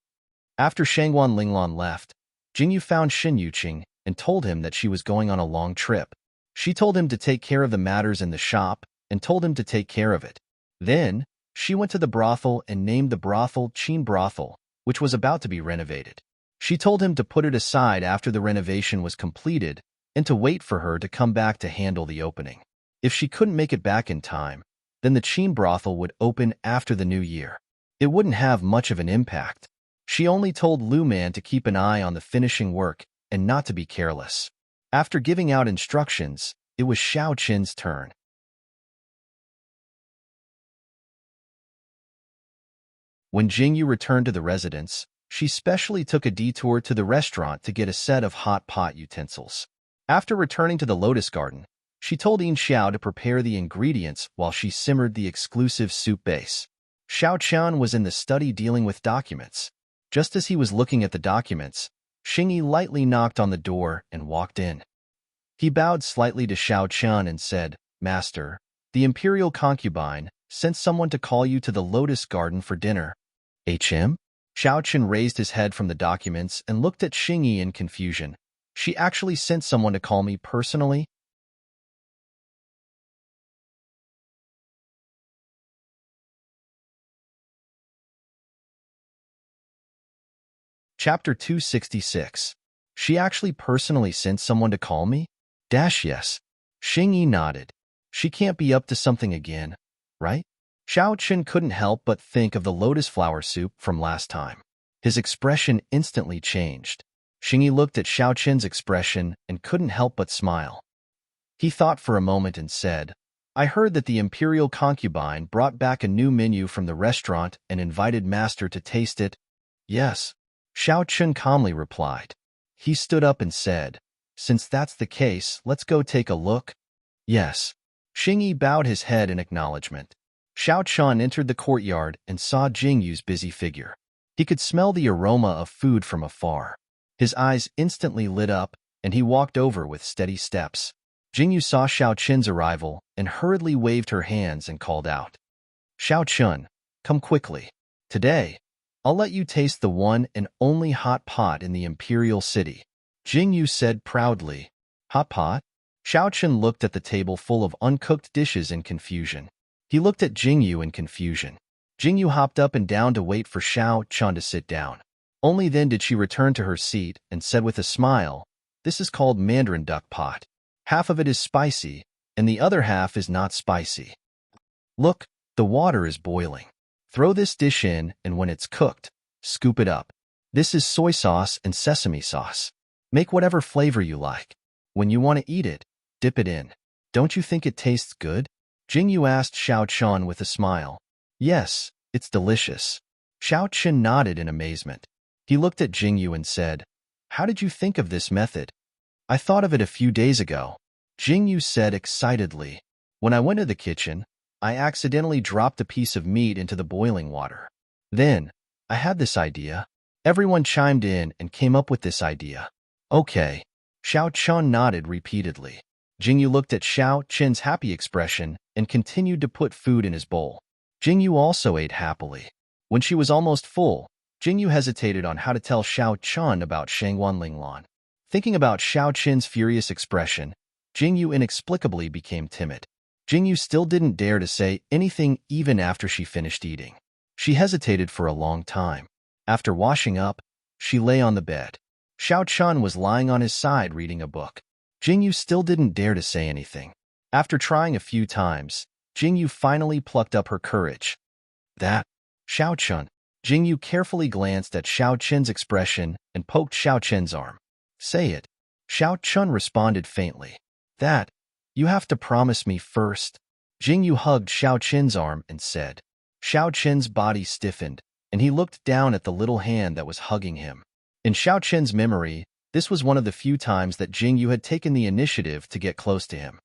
After Shangguan Linglan left, Jingyu found Shin Yuqing and told him that she was going on a long trip. She told him to take care of the matters in the shop and told him to take care of it. Then, she went to the brothel and named the brothel Chin Brothel, which was about to be renovated. She told him to put it aside after the renovation was completed and to wait for her to come back to handle the opening. If she couldn't make it back in time, then the Chin Brothel would open after the new year. It wouldn't have much of an impact. She only told Lu Man to keep an eye on the finishing work and not to be careless. After giving out instructions, it was Xiao Qin's turn. When Jingyu returned to the residence, she specially took a detour to the restaurant to get a set of hot pot utensils. After returning to the lotus garden, she told Yin Xiao to prepare the ingredients while she simmered the exclusive soup base. Xiao Qian was in the study dealing with documents. Just as he was looking at the documents, Xingyi lightly knocked on the door and walked in. He bowed slightly to Xiao Qian and said, "Master, the imperial concubine sent someone to call you to the lotus garden for dinner." "HM?" Xiao Qian raised his head from the documents and looked at Xingyi in confusion. "She actually sent someone to call me personally?" Chapter 266. She actually personally sent someone to call me? Yes. Xingyi nodded. She can't be up to something again, right? Xiao Qin couldn't help but think of the lotus flower soup from last time. His expression instantly changed. Xingyi looked at Xiao Qin's expression and couldn't help but smile. He thought for a moment and said, "I heard that the imperial concubine brought back a new menu from the restaurant and invited Master to taste it." "Yes," Xiao Qin calmly replied. He stood up and said, "Since that's the case, let's go take a look." "Yes." Xingyi bowed his head in acknowledgement. Xiao Qian entered the courtyard and saw Jingyu's busy figure. He could smell the aroma of food from afar. His eyes instantly lit up, and he walked over with steady steps. Jingyu saw Xiao Qin's arrival and hurriedly waved her hands and called out, "Xiao Qin, come quickly. Today, I'll let you taste the one and only hot pot in the imperial city." Jingyu said proudly, "Hot pot?" Xiao Qin looked at the table full of uncooked dishes in confusion. He looked at Jingyu in confusion. Jingyu hopped up and down to wait for Xiao Qin to sit down. Only then did she return to her seat and said with a smile, "This is called Mandarin duck pot. Half of it is spicy, and the other half is not spicy. Look, the water is boiling. Throw this dish in, and when it's cooked, scoop it up. This is soy sauce and sesame sauce. Make whatever flavor you like. When you want to eat it, dip it in. Don't you think it tastes good?" Jingyu asked Xiao Qin with a smile. "Yes, it's delicious." Xiao Qin nodded in amazement. He looked at Jingyu and said, "How did you think of this method?" "I thought of it a few days ago," Jingyu said excitedly. "When I went to the kitchen, I accidentally dropped a piece of meat into the boiling water. Then, I had this idea. Everyone chimed in and came up with this idea." "Okay." Xiao Qin nodded repeatedly. Jingyu looked at Xiao Qin's happy expression and continued to put food in his bowl. Jingyu also ate happily. When she was almost full, Jingyu hesitated on how to tell Xiao Qin about Shangwan Linglan. Thinking about Xiao Qin's furious expression, Jingyu inexplicably became timid. Jingyu still didn't dare to say anything even after she finished eating. She hesitated for a long time. After washing up, she lay on the bed. Xiao Qin was lying on his side reading a book. Jingyu still didn't dare to say anything. After trying a few times, Jingyu finally plucked up her courage. "That, Xiao Qin." Jingyu carefully glanced at Xiao Qin's expression and poked Xiao Qin's arm. "Say it." Xiao Qin responded faintly. "That, you have to promise me first." Jingyu hugged Xiao Qin's arm and said. Xiao Qin's body stiffened, and he looked down at the little hand that was hugging him. In Xiao Qin's memory, this was one of the few times that Jingyu had taken the initiative to get close to him.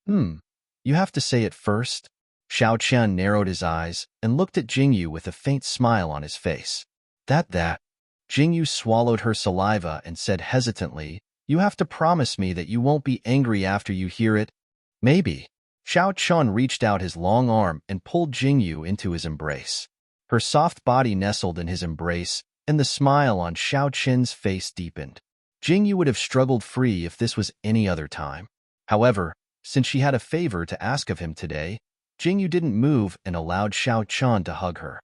You have to say it first?" Xiao Qian narrowed his eyes and looked at Jingyu with a faint smile on his face. That. Jingyu swallowed her saliva and said hesitantly, "You have to promise me that you won't be angry after you hear it." "Maybe." Xiao Qian reached out his long arm and pulled Jingyu into his embrace. Her soft body nestled in his embrace, and the smile on Xiao Qin's face deepened. Jingyu would have struggled free if this was any other time. However, since she had a favor to ask of him today, Jingyu didn't move and allowed Xiao Chun to hug her.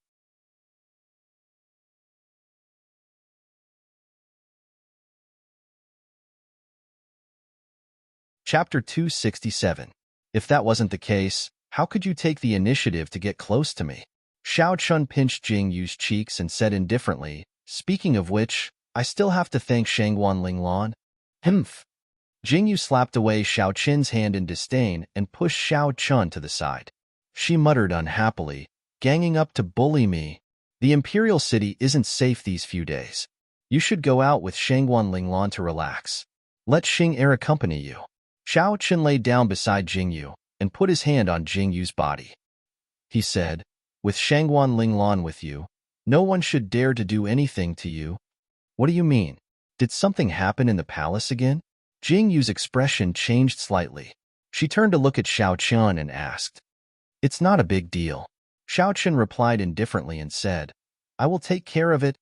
Chapter 267. If that wasn't the case, how could you take the initiative to get close to me? Xiao Chun pinched Jingyu's cheeks and said indifferently, speaking of which, I still have to thank Shangguan Linglan. Humph. Jingyu slapped away Xiao Chen's hand in disdain and pushed Xiao Chun to the side. She muttered unhappily, ganging up to bully me. The Imperial City isn't safe these few days. You should go out with Shangguan Linglan to relax. Let Xing Er accompany you. Xiao Chen lay down beside Jingyu and put his hand on Jingyu's body. He said, with Shangguan Linglan with you, no one should dare to do anything to you. What do you mean? Did something happen in the palace again? Jingyu's expression changed slightly. She turned to look at Xiao Chen and asked. It's not a big deal. Xiao Chen replied indifferently and said, I will take care of it.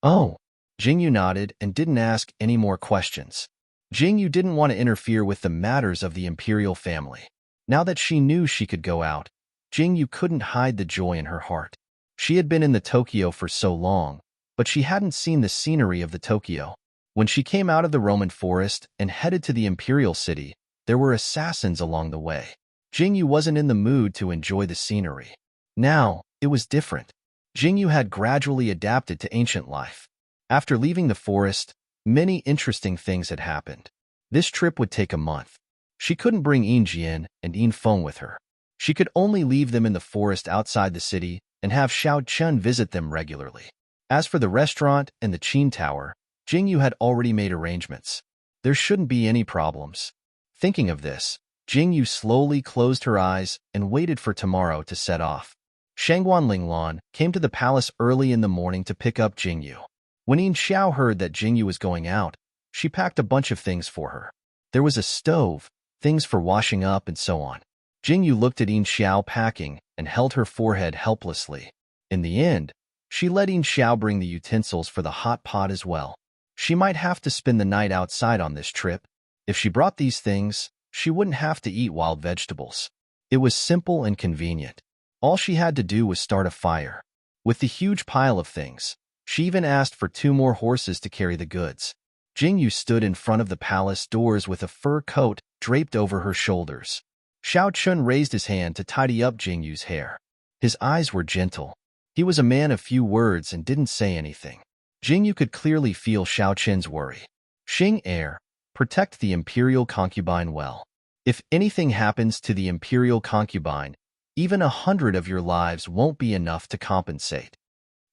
Oh. Jingyu nodded and didn't ask any more questions. Jingyu didn't want to interfere with the matters of the imperial family. Now that she knew she could go out, Jingyu couldn't hide the joy in her heart. She had been in the Tokyo for so long, but she hadn't seen the scenery of the Tokyo. When she came out of the Roman forest and headed to the imperial city, there were assassins along the way. Jingyu wasn't in the mood to enjoy the scenery. Now, it was different. Jingyu had gradually adapted to ancient life. After leaving the forest, many interesting things had happened. This trip would take a month. She couldn't bring Yin Jian and Yin Feng with her. She could only leave them in the forest outside the city and have Xiao Chun visit them regularly. As for the restaurant and the Qin Tower, Jingyu had already made arrangements. There shouldn't be any problems. Thinking of this, Jingyu slowly closed her eyes and waited for tomorrow to set off. Shangguan Linglan came to the palace early in the morning to pick up Jingyu. When Yin Xiao heard that Jingyu was going out, she packed a bunch of things for her. There was a stove, things for washing up, and so on. Jingyu looked at Yin Xiao packing and held her forehead helplessly. In the end, she let Yin Xiao bring the utensils for the hot pot as well. She might have to spend the night outside on this trip. If she brought these things, she wouldn't have to eat wild vegetables. It was simple and convenient. All she had to do was start a fire. With the huge pile of things, she even asked for 2 more horses to carry the goods. Jingyu stood in front of the palace doors with a fur coat draped over her shoulders. Xiao Chun raised his hand to tidy up Jingyu's hair. His eyes were gentle. He was a man of few words and didn't say anything. Jingyu could clearly feel Xiao Chun's worry. Xing Er, protect the imperial concubine well. If anything happens to the imperial concubine, even 100 of your lives won't be enough to compensate.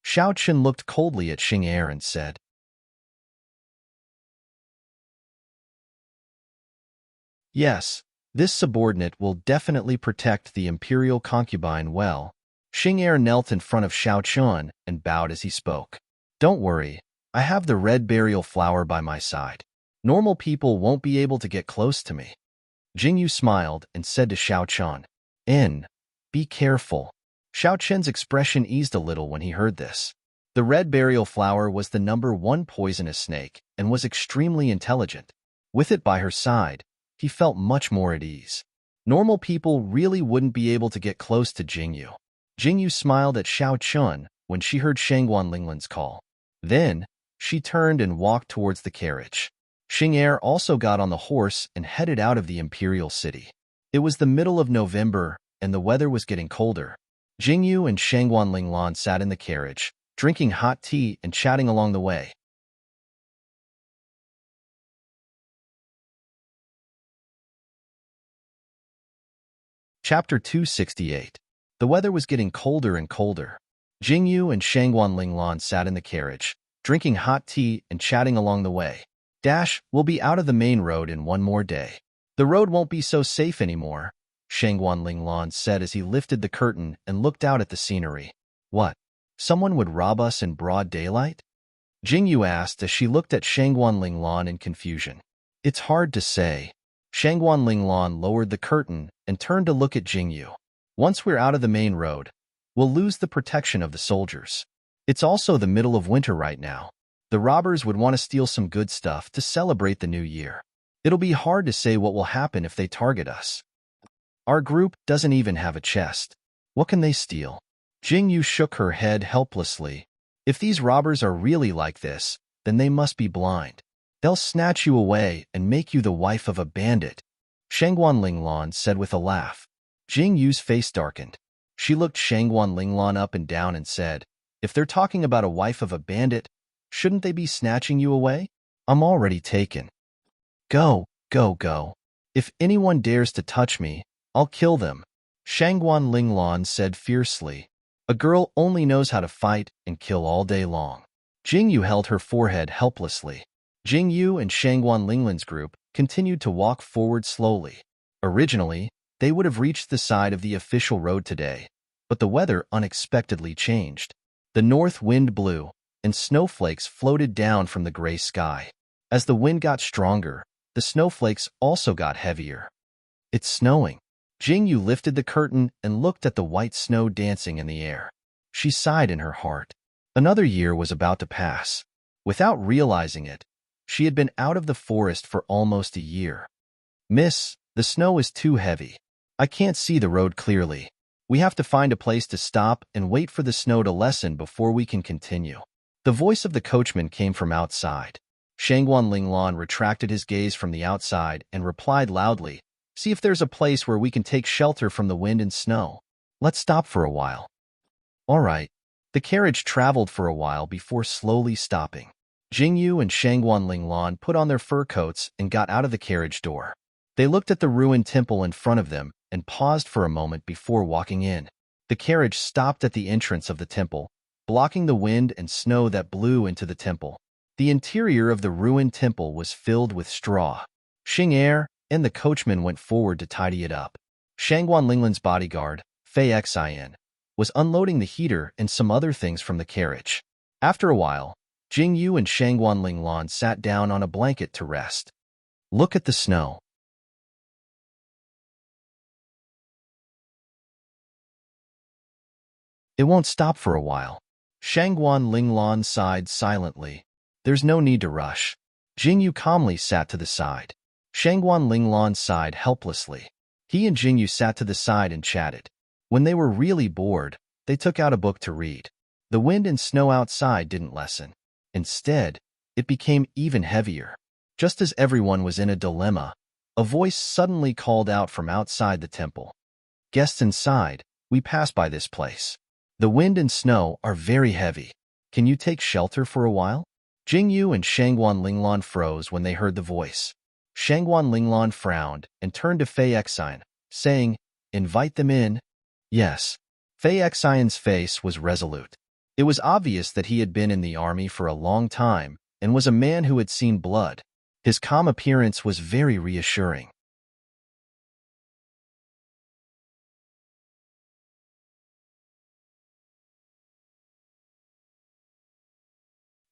Xiao Chun looked coldly at Xing Er and said, Yes, this subordinate will definitely protect the imperial concubine well. Xing Er knelt in front of Xiao Chun and bowed as he spoke. Don't worry, I have the red burial flower by my side. Normal people won't be able to get close to me. Jingyu smiled and said to Xiao Chun, be careful. Xiao Chen's expression eased a little when he heard this. The red burial flower was the #1 poisonous snake and was extremely intelligent. With it by her side, he felt much more at ease. Normal people really wouldn't be able to get close to Jingyu. Jingyu smiled at Xiao Chun when she heard Shangguan Linglan's call. Then, she turned and walked towards the carriage. Xing Er also got on the horse and headed out of the imperial city. It was the middle of November, and the weather was getting colder. Jingyu and Shangguan Linglan sat in the carriage, drinking hot tea and chatting along the way. Chapter 268. The weather was getting colder and colder. Jingyu and Shangguan Linglan sat in the carriage, drinking hot tea and chatting along the way. We'll be out of the main road in 1 more day. The road won't be so safe anymore, Shangguan Linglan said as he lifted the curtain and looked out at the scenery. What? Someone would rob us in broad daylight? Jingyu asked as she looked at Shangguan Linglan in confusion. It's hard to say. Shangguan Linglan lowered the curtain and turned to look at Jingyu. Once we're out of the main road, we'll lose the protection of the soldiers. It's also the middle of winter right now. The robbers would want to steal some good stuff to celebrate the new year. It'll be hard to say what will happen if they target us. Our group doesn't even have a chest. What can they steal? Jingyu shook her head helplessly. If these robbers are really like this, then they must be blind. They'll snatch you away and make you the wife of a bandit, Shangguan Linglan said with a laugh. Jingyu's face darkened. She looked Shangguan Linglan up and down and said, if they're talking about a wife of a bandit, shouldn't they be snatching you away? I'm already taken. Go, go, go. If anyone dares to touch me, I'll kill them, Shangguan Linglan said fiercely. A girl only knows how to fight and kill all day long. Jingyu held her forehead helplessly. Jingyu and Shangguan Linglan's group continued to walk forward slowly. Originally, they would have reached the side of the official road today, but the weather unexpectedly changed. The north wind blew, and snowflakes floated down from the gray sky. As the wind got stronger, the snowflakes also got heavier. It's snowing. Jingyu lifted the curtain and looked at the white snow dancing in the air. She sighed in her heart. Another year was about to pass. Without realizing it, she had been out of the forest for almost a year. Miss, the snow is too heavy. I can't see the road clearly. We have to find a place to stop and wait for the snow to lessen before we can continue. The voice of the coachman came from outside. Shangguan Linglan retracted his gaze from the outside and replied loudly, see if there's a place where we can take shelter from the wind and snow. Let's stop for a while. All right. The carriage traveled for a while before slowly stopping. Jingyu and Shangguan Linglan put on their fur coats and got out of the carriage door. They looked at the ruined temple in front of them and paused for a moment before walking in. The carriage stopped at the entrance of the temple, blocking the wind and snow that blew into the temple. The interior of the ruined temple was filled with straw. Xing and the coachman went forward to tidy it up. Shangguan Linglan's bodyguard, Fei Xin, was unloading the heater and some other things from the carriage. After a while, Jingyu and Shangguan Linglan sat down on a blanket to rest. Look at the snow. It won't stop for a while. Shangguan Linglan sighed silently. There's no need to rush. Jingyu calmly sat to the side. Shangguan Linglan sighed helplessly. He and Jingyu sat to the side and chatted. When they were really bored, they took out a book to read. The wind and snow outside didn't lessen. Instead, it became even heavier. Just as everyone was in a dilemma, a voice suddenly called out from outside the temple. Guests inside, we pass by this place. The wind and snow are very heavy. Can you take shelter for a while? Jingyu and Shangguan Linglan froze when they heard the voice. Shangguan Linglan frowned and turned to Fei Xin, saying, invite them in. Yes. Fei Xion's face was resolute. It was obvious that he had been in the army for a long time and was a man who had seen blood. His calm appearance was very reassuring.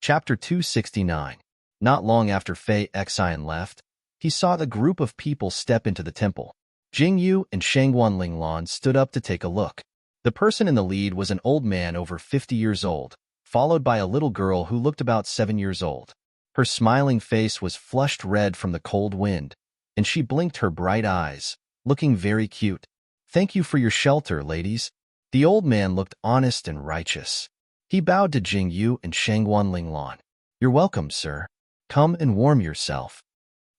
Chapter 269. Not long after Fei Xian left, he saw the group of people step into the temple. Jingyu and Shangguan Linglan stood up to take a look. The person in the lead was an old man over 50 years old, followed by a little girl who looked about 7 years old. Her smiling face was flushed red from the cold wind, and she blinked her bright eyes, looking very cute. Thank you for your shelter, ladies. The old man looked honest and righteous. He bowed to Jingyu and Shangguan Linglan. You're welcome, sir. Come and warm yourself.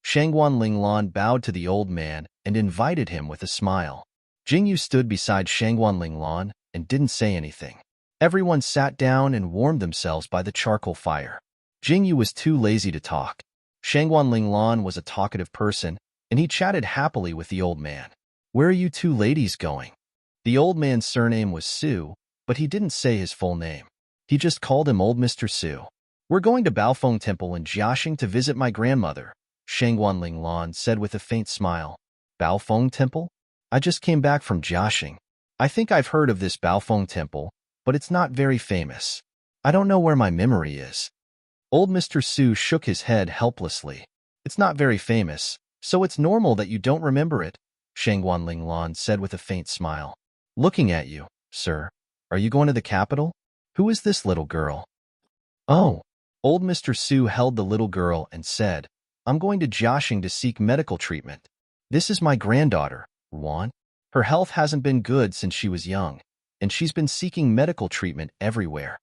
Shangguan Linglan bowed to the old man and invited him with a smile. Jingyu stood beside Shangguan Linglan and didn't say anything. Everyone sat down and warmed themselves by the charcoal fire. Jingyu was too lazy to talk. Shangguan Linglan was a talkative person, and he chatted happily with the old man. Where are you two ladies going? The old man's surname was Su, but he didn't say his full name. He just called him Old Mr. Su. We're going to Baofeng Temple in Jiaxing to visit my grandmother, Shangguan Linglan said with a faint smile. Baofeng Temple? I just came back from Jiaxing. I think I've heard of this Baofeng Temple, but it's not very famous. I don't know where my memory is. Old Mr. Su shook his head helplessly. It's not very famous, so it's normal that you don't remember it, Shangguan Linglan said with a faint smile. Looking at you, sir. Are you going to the capital? Who is this little girl? Oh, Old Mr. Su held the little girl and said, I'm going to Jiaxing to seek medical treatment. This is my granddaughter, Wan. Her health hasn't been good since she was young, and she's been seeking medical treatment everywhere.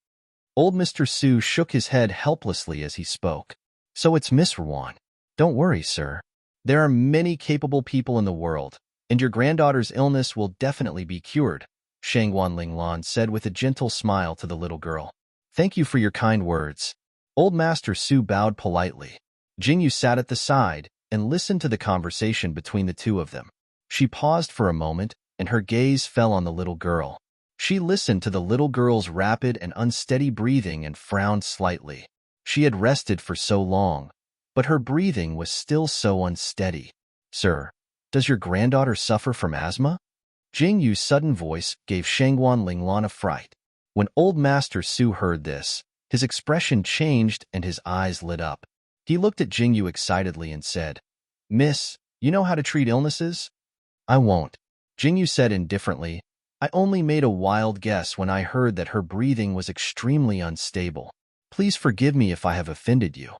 Old Mr. Su shook his head helplessly as he spoke. So it's Miss Wan. Don't worry, sir. There are many capable people in the world, and your granddaughter's illness will definitely be cured, Shangwan Linglan said with a gentle smile to the little girl. Thank you for your kind words. Old Master Su bowed politely. Jingyu sat at the side and listened to the conversation between the two of them. She paused for a moment, and her gaze fell on the little girl. She listened to the little girl's rapid and unsteady breathing and frowned slightly. She had rested for so long, but her breathing was still so unsteady. Sir, does your granddaughter suffer from asthma? Jingyu's sudden voice gave Shangwan Linglan a fright. When Old Master Su heard this, his expression changed and his eyes lit up. He looked at Jingyu excitedly and said, Miss, you know how to treat illnesses? I won't. Jingyu said indifferently, I only made a wild guess when I heard that her breathing was extremely unstable. Please forgive me if I have offended you.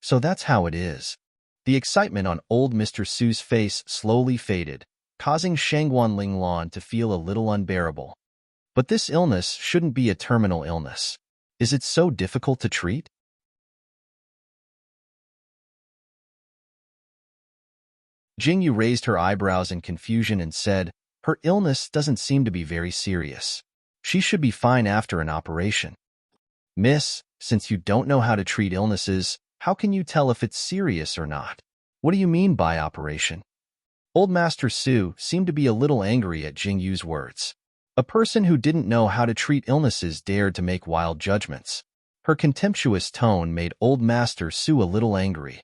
So that's how it is. The excitement on old Mr. Su's face slowly faded, causing Shangwan Linglan to feel a little unbearable. But this illness shouldn't be a terminal illness. Is it so difficult to treat? Jingyu raised her eyebrows in confusion and said, her illness doesn't seem to be very serious. She should be fine after an operation. Miss, since you don't know how to treat illnesses, how can you tell if it's serious or not? What do you mean by operation? Old Master Su seemed to be a little angry at Jingyu's words. A person who didn't know how to treat illnesses dared to make wild judgments. Her contemptuous tone made Old Master Su a little angry.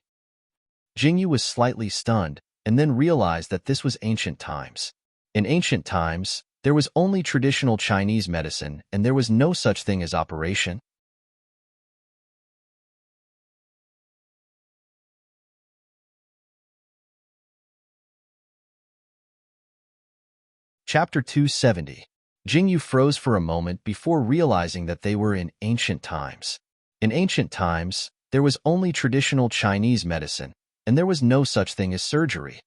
Jingyu was slightly stunned and then realized that this was ancient times. In ancient times, there was only traditional Chinese medicine and there was no such thing as operation. Chapter 270. Jingyu froze for a moment before realizing that they were in ancient times. In ancient times, there was only traditional Chinese medicine, and there was no such thing as surgery.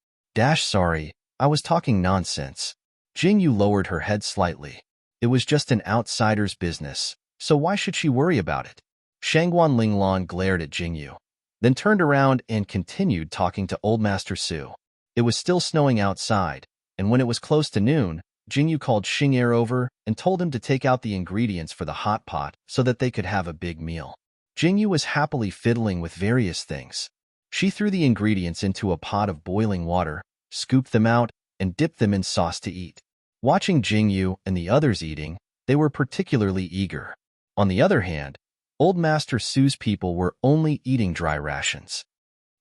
Sorry, I was talking nonsense. Jingyu lowered her head slightly. It was just an outsider's business, so why should she worry about it? Shangwan Linglan glared at Jingyu, then turned around and continued talking to Old Master Su. It was still snowing outside, and when it was close to noon, Jingyu called Xing'er over and told him to take out the ingredients for the hot pot so that they could have a big meal. Jingyu was happily fiddling with various things. She threw the ingredients into a pot of boiling water, scooped them out, and dipped them in sauce to eat. Watching Jingyu and the others eating, they were particularly eager. On the other hand, Old Master Su's people were only eating dry rations.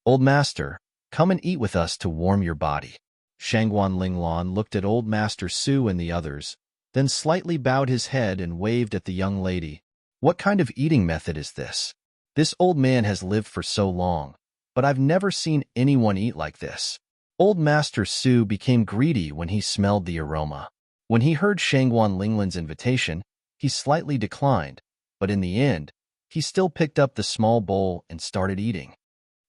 Old Master, come and eat with us to warm your body. Shangwan Linglan looked at Old Master Su and the others, then slightly bowed his head and waved at the young lady. What kind of eating method is this? This old man has lived for so long, but I've never seen anyone eat like this. Old Master Su became greedy when he smelled the aroma. When he heard Shangwan Linglan's invitation, he slightly declined, but in the end, he still picked up the small bowl and started eating.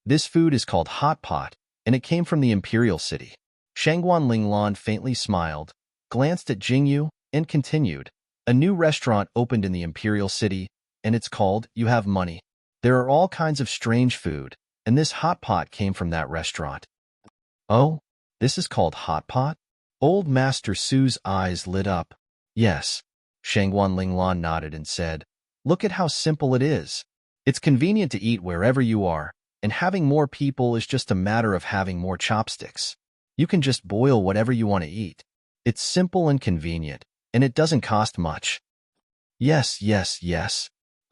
This food is called hot pot, and it came from the imperial city. Shangwan Linglan faintly smiled, glanced at Jingyu, and continued. A new restaurant opened in the imperial city, and it's called You Have Money. There are all kinds of strange food, and this hot pot came from that restaurant. Oh, this is called hot pot? Old Master Su's eyes lit up. Yes. Shangwan Linglan nodded and said, look at how simple it is. It's convenient to eat wherever you are, and having more people is just a matter of having more chopsticks. You can just boil whatever you want to eat. It's simple and convenient, and it doesn't cost much. Yes.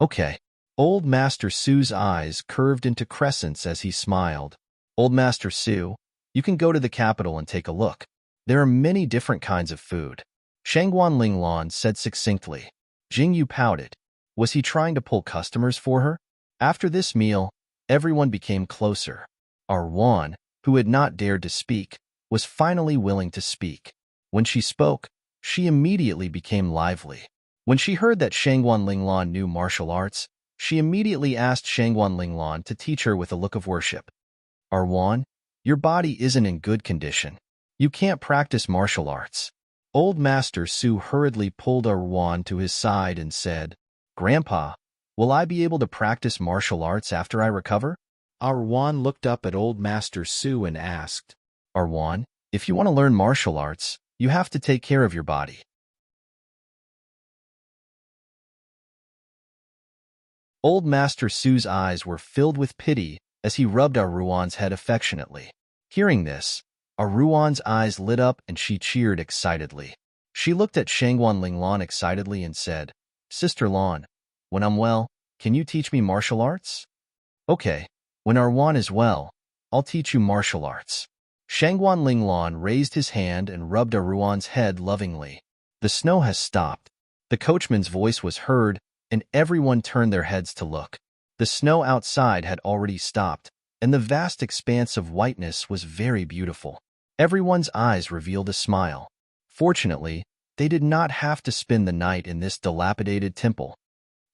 Okay. Old Master Su's eyes curved into crescents as he smiled. Old Master Su, you can go to the capital and take a look. There are many different kinds of food. Shangwan Linglan said succinctly. Jingyu pouted. Was he trying to pull customers for her? After this meal, everyone became closer. Our Wan, who had not dared to speak, was finally willing to speak. When she spoke, she immediately became lively. When she heard that Shangwan Linglan knew martial arts, She immediately asked Shangguan Linglan to teach her with a look of worship. Arwan, your body isn't in good condition. You can't practice martial arts. Old Master Su hurriedly pulled Arwan to his side and said, Grandpa, will I be able to practice martial arts after I recover? Arwan looked up at Old Master Su and asked, Arwan, if you want to learn martial arts, you have to take care of your body. Old Master Su's eyes were filled with pity as he rubbed Arwan's head affectionately. Hearing this, Arwan's eyes lit up and she cheered excitedly. She looked at Shangguan Linglan excitedly and said, Sister Lan, when I'm well, can you teach me martial arts? Okay, when Arwan is well, I'll teach you martial arts. Shangguan Linglan raised his hand and rubbed Arwan's head lovingly. The snow has stopped. The coachman's voice was heard, and everyone turned their heads to look. The snow outside had already stopped, and the vast expanse of whiteness was very beautiful. Everyone's eyes revealed a smile. Fortunately, they did not have to spend the night in this dilapidated temple.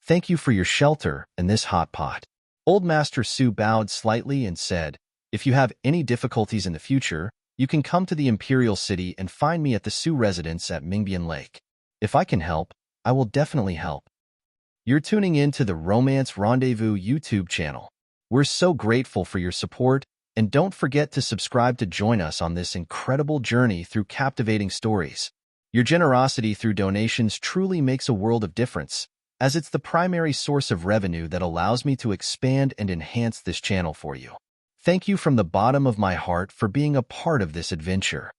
Thank you for your shelter and this hot pot. Old Master Su bowed slightly and said, If you have any difficulties in the future, you can come to the Imperial City and find me at the Su residence at Mingbian Lake. If I can help, I will definitely help. You're tuning in to the Romance Rendezvous YouTube channel. We're so grateful for your support, and don't forget to subscribe to join us on this incredible journey through captivating stories. Your generosity through donations truly makes a world of difference, as it's the primary source of revenue that allows me to expand and enhance this channel for you. Thank you from the bottom of my heart for being a part of this adventure.